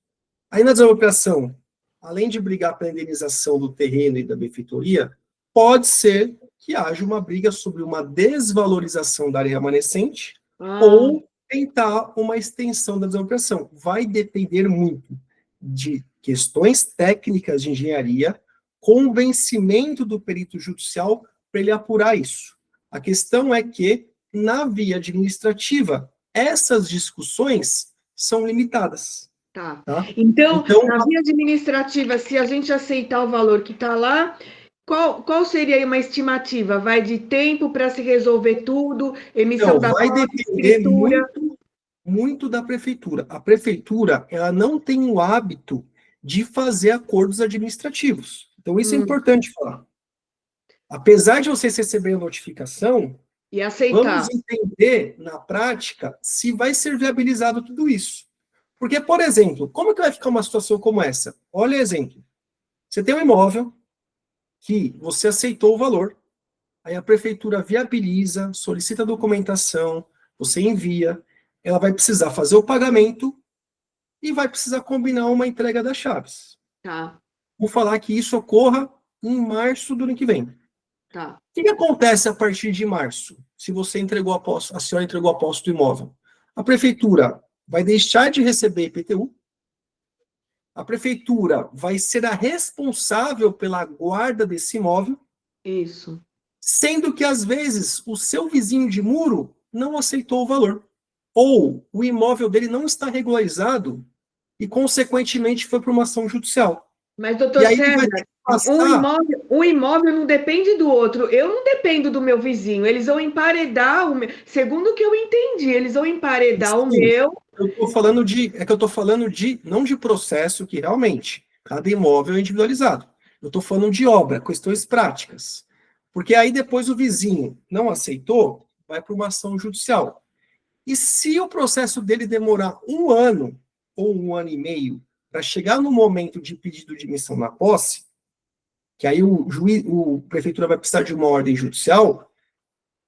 Aí na desapropriação, além de brigar pela indenização do terreno e da benfeitoria, pode ser que haja uma briga sobre uma desvalorização da área remanescente ou tentar uma extensão da desapropriação. Vai depender muito de questões técnicas de engenharia, convencimento do perito judicial para ele apurar isso. A questão é que, na via administrativa, essas discussões são limitadas. Tá. Então, na via administrativa, se a gente aceitar o valor que está lá, qual seria uma estimativa? Vai de tempo para se resolver tudo? Emissão da vai depender muito da prefeitura. A prefeitura, ela não tem o hábito de fazer acordos administrativos. Então, isso é importante falar. Apesar de vocês receberem a notificação, e aceitar, vamos entender, na prática, se vai ser viabilizado tudo isso. Porque, por exemplo, como que vai ficar uma situação como essa? Olha o exemplo. Você tem um imóvel que você aceitou o valor, aí a prefeitura viabiliza, solicita a documentação, você envia, ela vai precisar fazer o pagamento e vai precisar combinar uma entrega das chaves. Tá. Vou falar que isso ocorra em março do ano que vem. Tá. O que acontece a partir de março, se você entregou a posse, a senhora entregou a posse do imóvel? A prefeitura vai deixar de receber IPTU, a prefeitura vai ser a responsável pela guarda desse imóvel. Isso. Sendo que, às vezes, o seu vizinho de muro não aceitou o valor. Ou o imóvel dele não está regularizado e, consequentemente, foi para uma ação judicial. Mas, doutor César, um imóvel não depende do outro. Eu não dependo do meu vizinho. Eles vão emparedar o meu. Segundo o que eu entendi, eles vão emparedar o meu. Eu estou falando não de processo, que realmente cada imóvel é individualizado. Eu estou falando de obra, questões práticas. Porque aí depois o vizinho não aceitou, vai para uma ação judicial. E se o processo dele demorar 1 ano ou 1 ano e meio para chegar no momento de pedido de emissão na posse, que aí o prefeitura vai precisar de uma ordem judicial,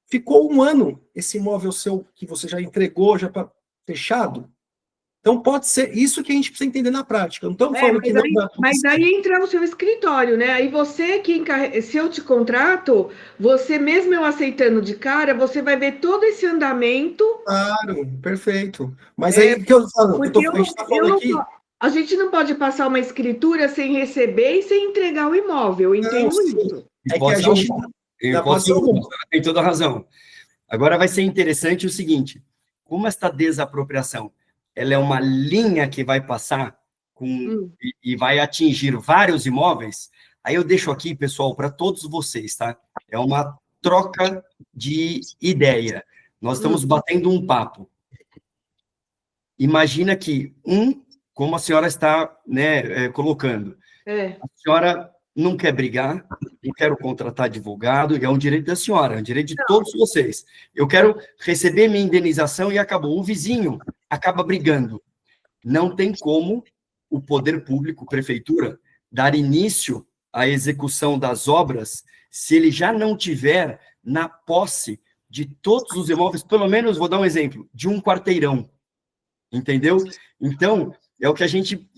ficou 1 ano esse imóvel seu que você já entregou, já está fechado. Então pode ser isso que a gente precisa entender na prática. Não estamos falando que não dá. Mas aí entra o seu escritório, né? Aí você se eu te contrato, você mesmo eu aceitando de cara, você vai ver todo esse andamento. Claro, perfeito. Mas aí o que eu falo? A gente está falando aqui. A gente não pode passar uma escritura sem receber e sem entregar o imóvel, entendo isso. É que a gente tem toda a razão. Agora vai ser interessante o seguinte, como esta desapropriação, ela é uma linha que vai passar e vai atingir vários imóveis, aí eu deixo aqui, pessoal, para todos vocês, tá? É uma troca de ideia. Nós estamos batendo um papo. Imagina que como a senhora está, né, colocando, a senhora não quer brigar, eu quero contratar advogado, e é um direito da senhora, é um direito de todos vocês. Eu quero receber minha indenização e acabou. O vizinho acaba brigando. Não tem como o poder público, prefeitura, dar início à execução das obras se ele já não tiver na posse de todos os imóveis, pelo menos, vou dar um exemplo, de um quarteirão. Entendeu? Então, é o que a gente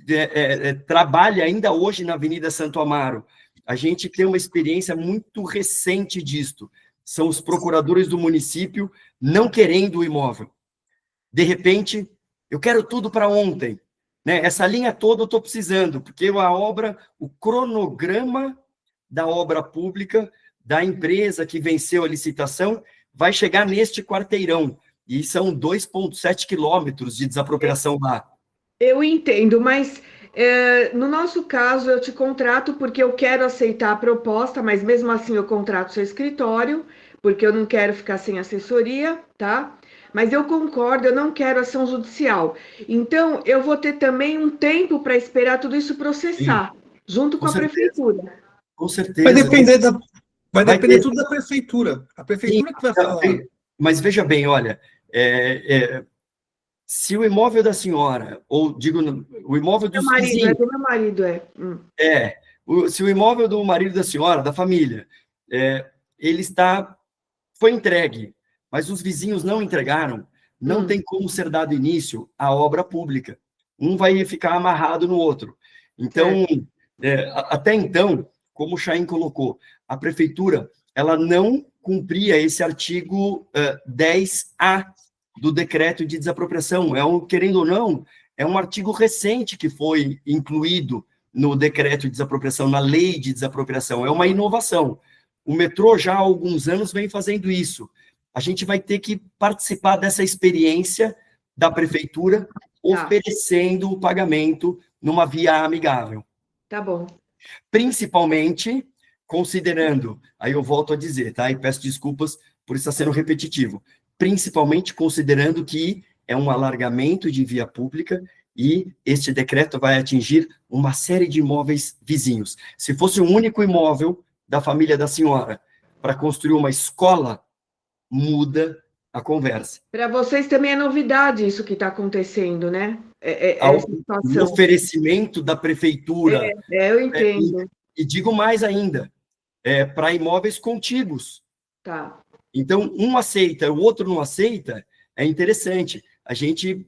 trabalha ainda hoje na Avenida Santo Amaro. A gente tem uma experiência muito recente disto. São os procuradores do município não querendo o imóvel. De repente, eu quero tudo para ontem. Né? Essa linha toda eu estou precisando, porque a obra, o cronograma da obra pública, da empresa que venceu a licitação, vai chegar neste quarteirão. E são 2,7 quilômetros de desapropriação lá. Eu entendo, mas no nosso caso eu te contrato porque eu quero aceitar a proposta, mas mesmo assim eu contrato seu escritório, porque eu não quero ficar sem assessoria, tá? Mas eu concordo, eu não quero ação judicial. Então, eu vou ter também um tempo para esperar tudo isso processar, junto com a prefeitura. Com certeza. Vai depender tudo da prefeitura. A prefeitura que vai falar. Mas veja bem, olha, se o imóvel da senhora, ou digo, o imóvel dos vizinhos... Do meu marido, se o imóvel do marido da senhora, da família, ele foi entregue, mas os vizinhos não entregaram, não tem como ser dado início à obra pública. Um vai ficar amarrado no outro. Então, até então, como o Chaim colocou, a prefeitura, ela não cumpria esse artigo 10A do decreto de desapropriação. Querendo ou não, é um artigo recente que foi incluído no decreto de desapropriação, na lei de desapropriação. É uma inovação. O metrô já há alguns anos vem fazendo isso. A gente vai ter que participar dessa experiência da prefeitura, oferecendo o pagamento numa via amigável. Tá bom. Principalmente considerando, aí eu volto a dizer, tá? E peço desculpas por estar sendo repetitivo, principalmente considerando que é um alargamento de via pública e este decreto vai atingir uma série de imóveis vizinhos. Se fosse um único imóvel da família da senhora para construir uma escola, muda a conversa. Para vocês também é novidade isso que está acontecendo, né? O oferecimento da prefeitura. Eu entendo. E digo mais ainda, para imóveis contíguos. Tá. Então, um aceita, o outro não aceita, é interessante. A gente,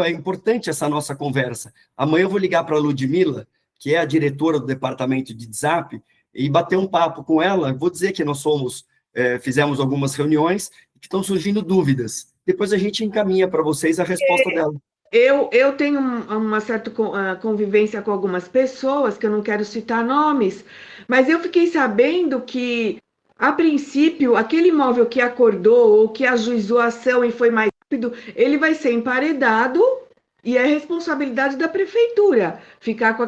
é importante essa nossa conversa. Amanhã eu vou ligar para a Ludmila, que é a diretora do departamento de DZAP, e bater um papo com ela. Vou dizer que nós fizemos algumas reuniões, que estão surgindo dúvidas. Depois a gente encaminha para vocês a resposta dela. Eu tenho uma certa convivência com algumas pessoas, que eu não quero citar nomes, mas eu fiquei sabendo que, a princípio, aquele imóvel que acordou ou que ajuizou a ação e foi mais rápido, ele vai ser emparedado e é responsabilidade da prefeitura ficar com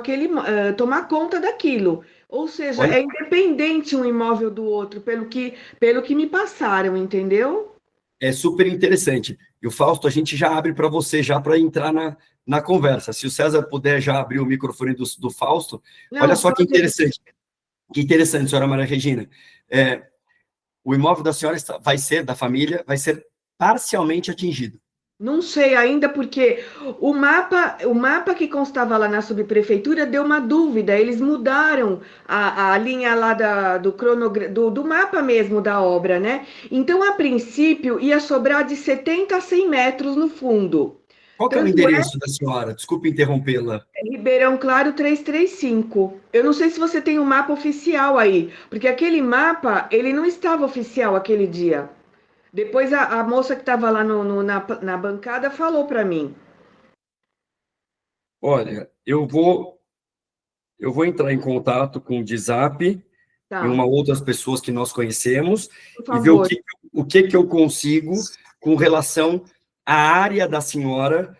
tomar conta daquilo. Ou seja, é independente um imóvel do outro, pelo que me passaram, entendeu? É super interessante. E o Fausto, a gente já abre para você, já para entrar na conversa. Se o César puder já abrir o microfone do Fausto. Não, olha só que interessante. Que interessante, senhora Maria Regina. O imóvel da senhora da família, vai ser parcialmente atingido. Não sei ainda, porque o mapa que constava lá na subprefeitura deu uma dúvida. Eles mudaram a linha lá do mapa mesmo da obra, né? Então, a princípio, ia sobrar de 70 a 100 metros no fundo. Qual que é o endereço da senhora? Desculpe interrompê-la. Ribeirão Claro 335. Eu não sei se você tem um mapa oficial aí, porque aquele mapa, ele não estava oficial aquele dia. Depois a moça que estava lá na bancada falou para mim. Olha, eu vou entrar em contato com o DZAP e outras pessoas que nós conhecemos e ver o que eu consigo com relação à área da senhora,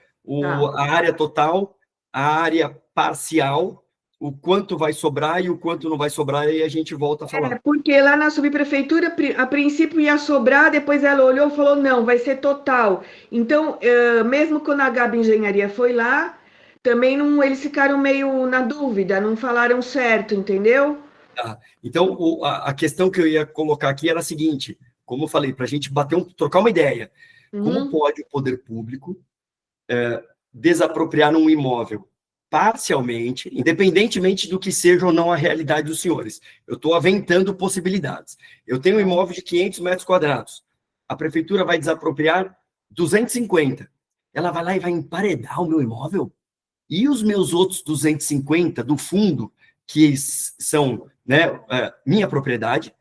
a área total, a área parcial, o quanto vai sobrar e o quanto não vai sobrar, e a gente volta a falar. Porque lá na subprefeitura, a princípio ia sobrar, depois ela olhou e falou, não, vai ser total. Então, mesmo quando a Gabi Engenharia foi lá, também eles ficaram meio na dúvida, não falaram certo, entendeu? Então, a questão que eu ia colocar aqui era a seguinte, como eu falei, para a gente trocar uma ideia. Como pode o poder público desapropriar um imóvel parcialmente, independentemente do que seja ou não a realidade dos senhores? Eu estou aventando possibilidades. Eu tenho um imóvel de 500 metros quadrados. A prefeitura vai desapropriar 250. Ela vai lá e vai emparedar o meu imóvel? E os meus outros 250 do fundo, que são, né, minha propriedade,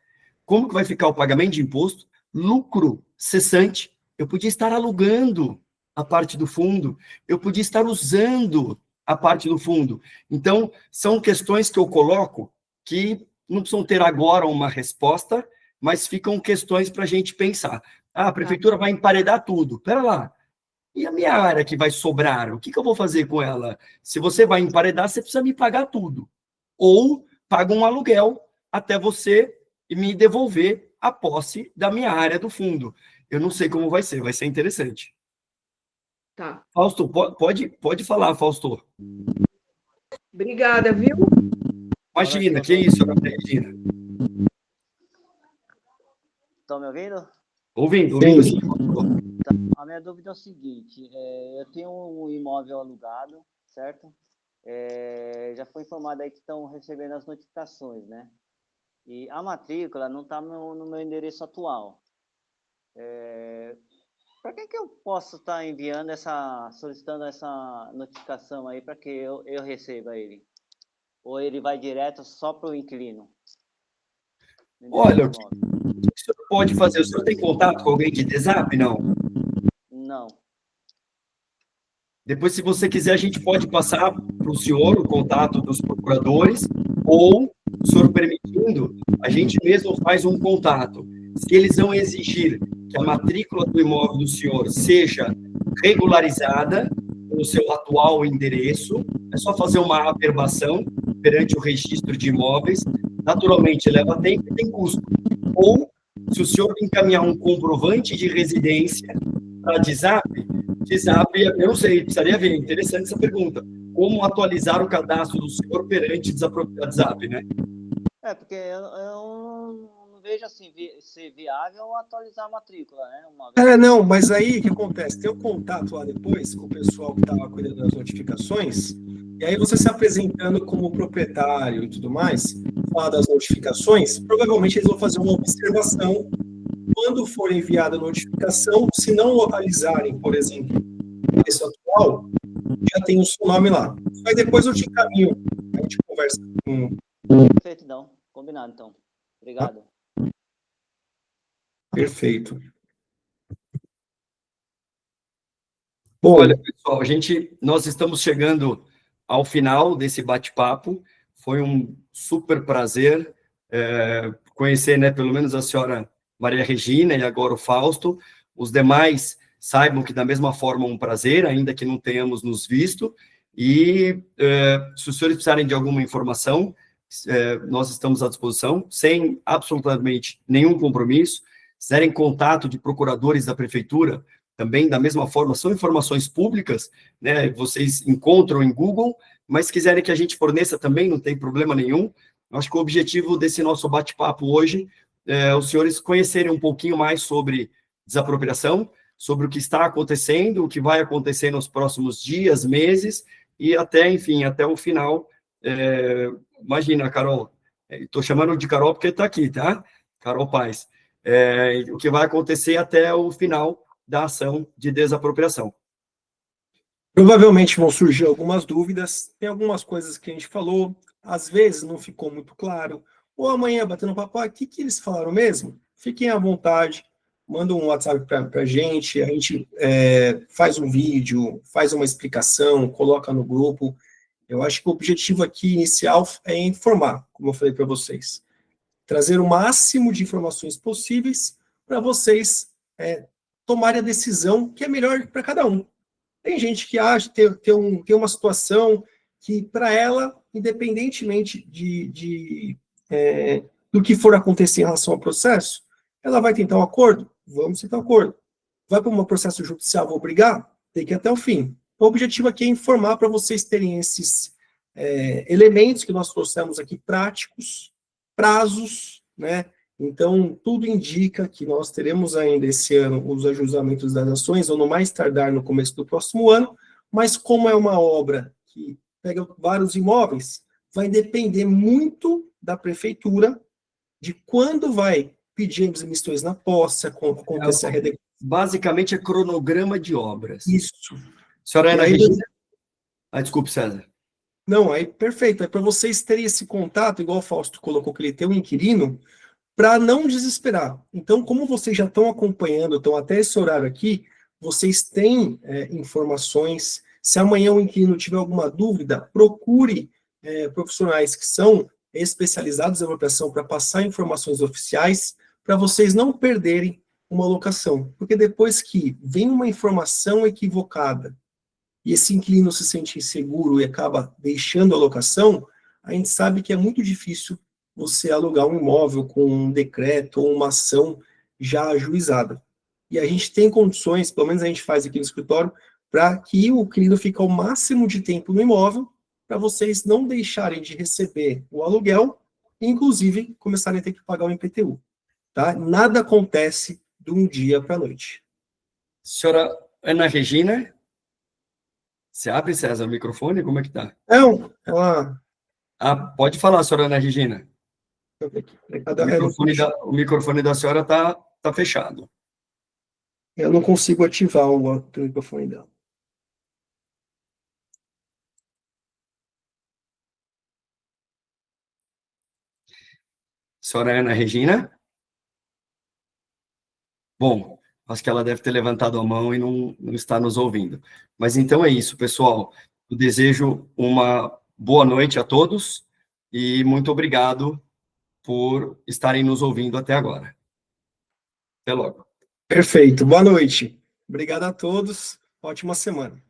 como que vai ficar o pagamento de imposto? Lucro cessante. Eu podia estar alugando a parte do fundo, eu podia estar usando a parte do fundo. Então, são questões que eu coloco que não precisam ter agora uma resposta, mas ficam questões para a gente pensar. Ah, a prefeitura vai emparedar tudo. Espera lá. E a minha área que vai sobrar? O que eu vou fazer com ela? Se você vai emparedar, você precisa me pagar tudo. Ou paga um aluguel até você me devolver a posse da minha área do fundo. Eu não sei como vai ser interessante. Tá. Fausto, pode falar, Fausto. Obrigada, viu? Imagina, que isso, Regina? Estão me ouvindo? Ouvindo. Tá. A minha dúvida é o seguinte, eu tenho um imóvel alugado, certo? Já foi informado aí que estão recebendo as notificações, né? E a matrícula não está no meu endereço atual. Para que eu posso estar enviando solicitando essa notificação aí para que eu receba ele? Ou ele vai direto só para o inquilino? Olha, o que o senhor pode fazer? O senhor tem contato com alguém de DZAP, não? Não. Depois, se você quiser, a gente pode passar para o senhor o contato dos procuradores, ou, o senhor permitindo, a gente mesmo faz um contato. Se eles vão exigir que a matrícula do imóvel do senhor seja regularizada no seu atual endereço, é só fazer uma averbação perante o registro de imóveis. Naturalmente, leva tempo e tem custo. Ou, se o senhor encaminhar um comprovante de residência para a DZAP, eu não sei, precisaria ver, interessante essa pergunta. Como atualizar o cadastro do senhor perante a DZAP, né? Porque eu não vejo assim ser viável atualizar a matrícula, né? Não, mas aí o que acontece? Tem um contato lá depois com o pessoal que estava cuidando das notificações, e aí você se apresentando como proprietário e tudo mais, falar das notificações, provavelmente eles vão fazer uma observação. Quando for enviada a notificação, se não localizarem, por exemplo, o endereço atual, já tem o seu nome lá. Mas depois eu te encaminho, a gente conversa com... Perfeito, então. Combinado, então. Obrigado. Perfeito. Bom, olha, pessoal, nós estamos chegando ao final desse bate-papo. Foi um super prazer conhecer, né, pelo menos a senhora Maria Regina e agora o Fausto. Os demais saibam que da mesma forma é um prazer, ainda que não tenhamos nos visto. E se os senhores precisarem de alguma informação, nós estamos à disposição, sem absolutamente nenhum compromisso. Se quiserem contato de procuradores da prefeitura, também da mesma forma, são informações públicas, né? Vocês encontram em Google, mas se quiserem que a gente forneça também, não tem problema nenhum. Eu acho que o objetivo desse nosso bate-papo hoje os senhores conhecerem um pouquinho mais sobre desapropriação, sobre o que está acontecendo, o que vai acontecer nos próximos dias, meses, e até, enfim, até o final. Imagina, Carol, estou chamando de Carol porque está aqui, tá? Carol Paes. O que vai acontecer até o final da ação de desapropriação. Provavelmente vão surgir algumas dúvidas, tem algumas coisas que a gente falou, às vezes não ficou muito claro, ou amanhã, batendo papo, o que eles falaram mesmo? Fiquem à vontade, manda um WhatsApp para a gente faz um vídeo, faz uma explicação, coloca no grupo. Eu acho que o objetivo aqui inicial é informar, como eu falei para vocês. Trazer o máximo de informações possíveis para vocês tomarem a decisão que é melhor para cada um. Tem gente que acha que tem uma situação que, para ela, independentemente do que for acontecer em relação ao processo, ela vai tentar um acordo? Vamos tentar um acordo. Vai para um processo judicial, vou brigar? Tem que ir até o fim. O objetivo aqui é informar para vocês terem esses elementos que nós trouxemos aqui, práticos, prazos, né? Então, tudo indica que nós teremos ainda esse ano os ajustamentos das ações, ou no mais tardar no começo do próximo ano, mas como é uma obra que pega vários imóveis, vai depender muito da prefeitura, de quando vai pedir as emissões na posse, acontecer a redecoração. Basicamente, é cronograma de obras. Isso. Senhora Ana Regina? Desculpe, César. Não, aí perfeito. É para vocês terem esse contato, igual o Fausto colocou que ele tem um inquilino, para não desesperar. Então, como vocês já estão acompanhando, estão até esse horário aqui, vocês têm informações. Se amanhã o inquilino tiver alguma dúvida, procure profissionais que são especializados em locação para passar informações oficiais, para vocês não perderem uma locação. Porque depois que vem uma informação equivocada e esse inquilino se sente inseguro e acaba deixando a locação, a gente sabe que é muito difícil você alugar um imóvel com um decreto ou uma ação já ajuizada. E a gente tem condições, pelo menos a gente faz aqui no escritório, para que o inquilino fique o máximo de tempo no imóvel, para vocês não deixarem de receber o aluguel, e inclusive começarem a ter que pagar o IPTU. Tá? Nada acontece de um dia para a noite. Senhora Ana Regina? Você abre, César, o microfone? Como é que tá? Não, ela... Pode falar, senhora Ana Regina. O microfone da senhora tá fechado. Eu não consigo ativar o microfone dela. Senhora Ana Regina? Bom, acho que ela deve ter levantado a mão e não está nos ouvindo. Mas então é isso, pessoal. Eu desejo uma boa noite a todos e muito obrigado por estarem nos ouvindo até agora. Até logo. Perfeito. Boa noite. Obrigado a todos. Ótima semana.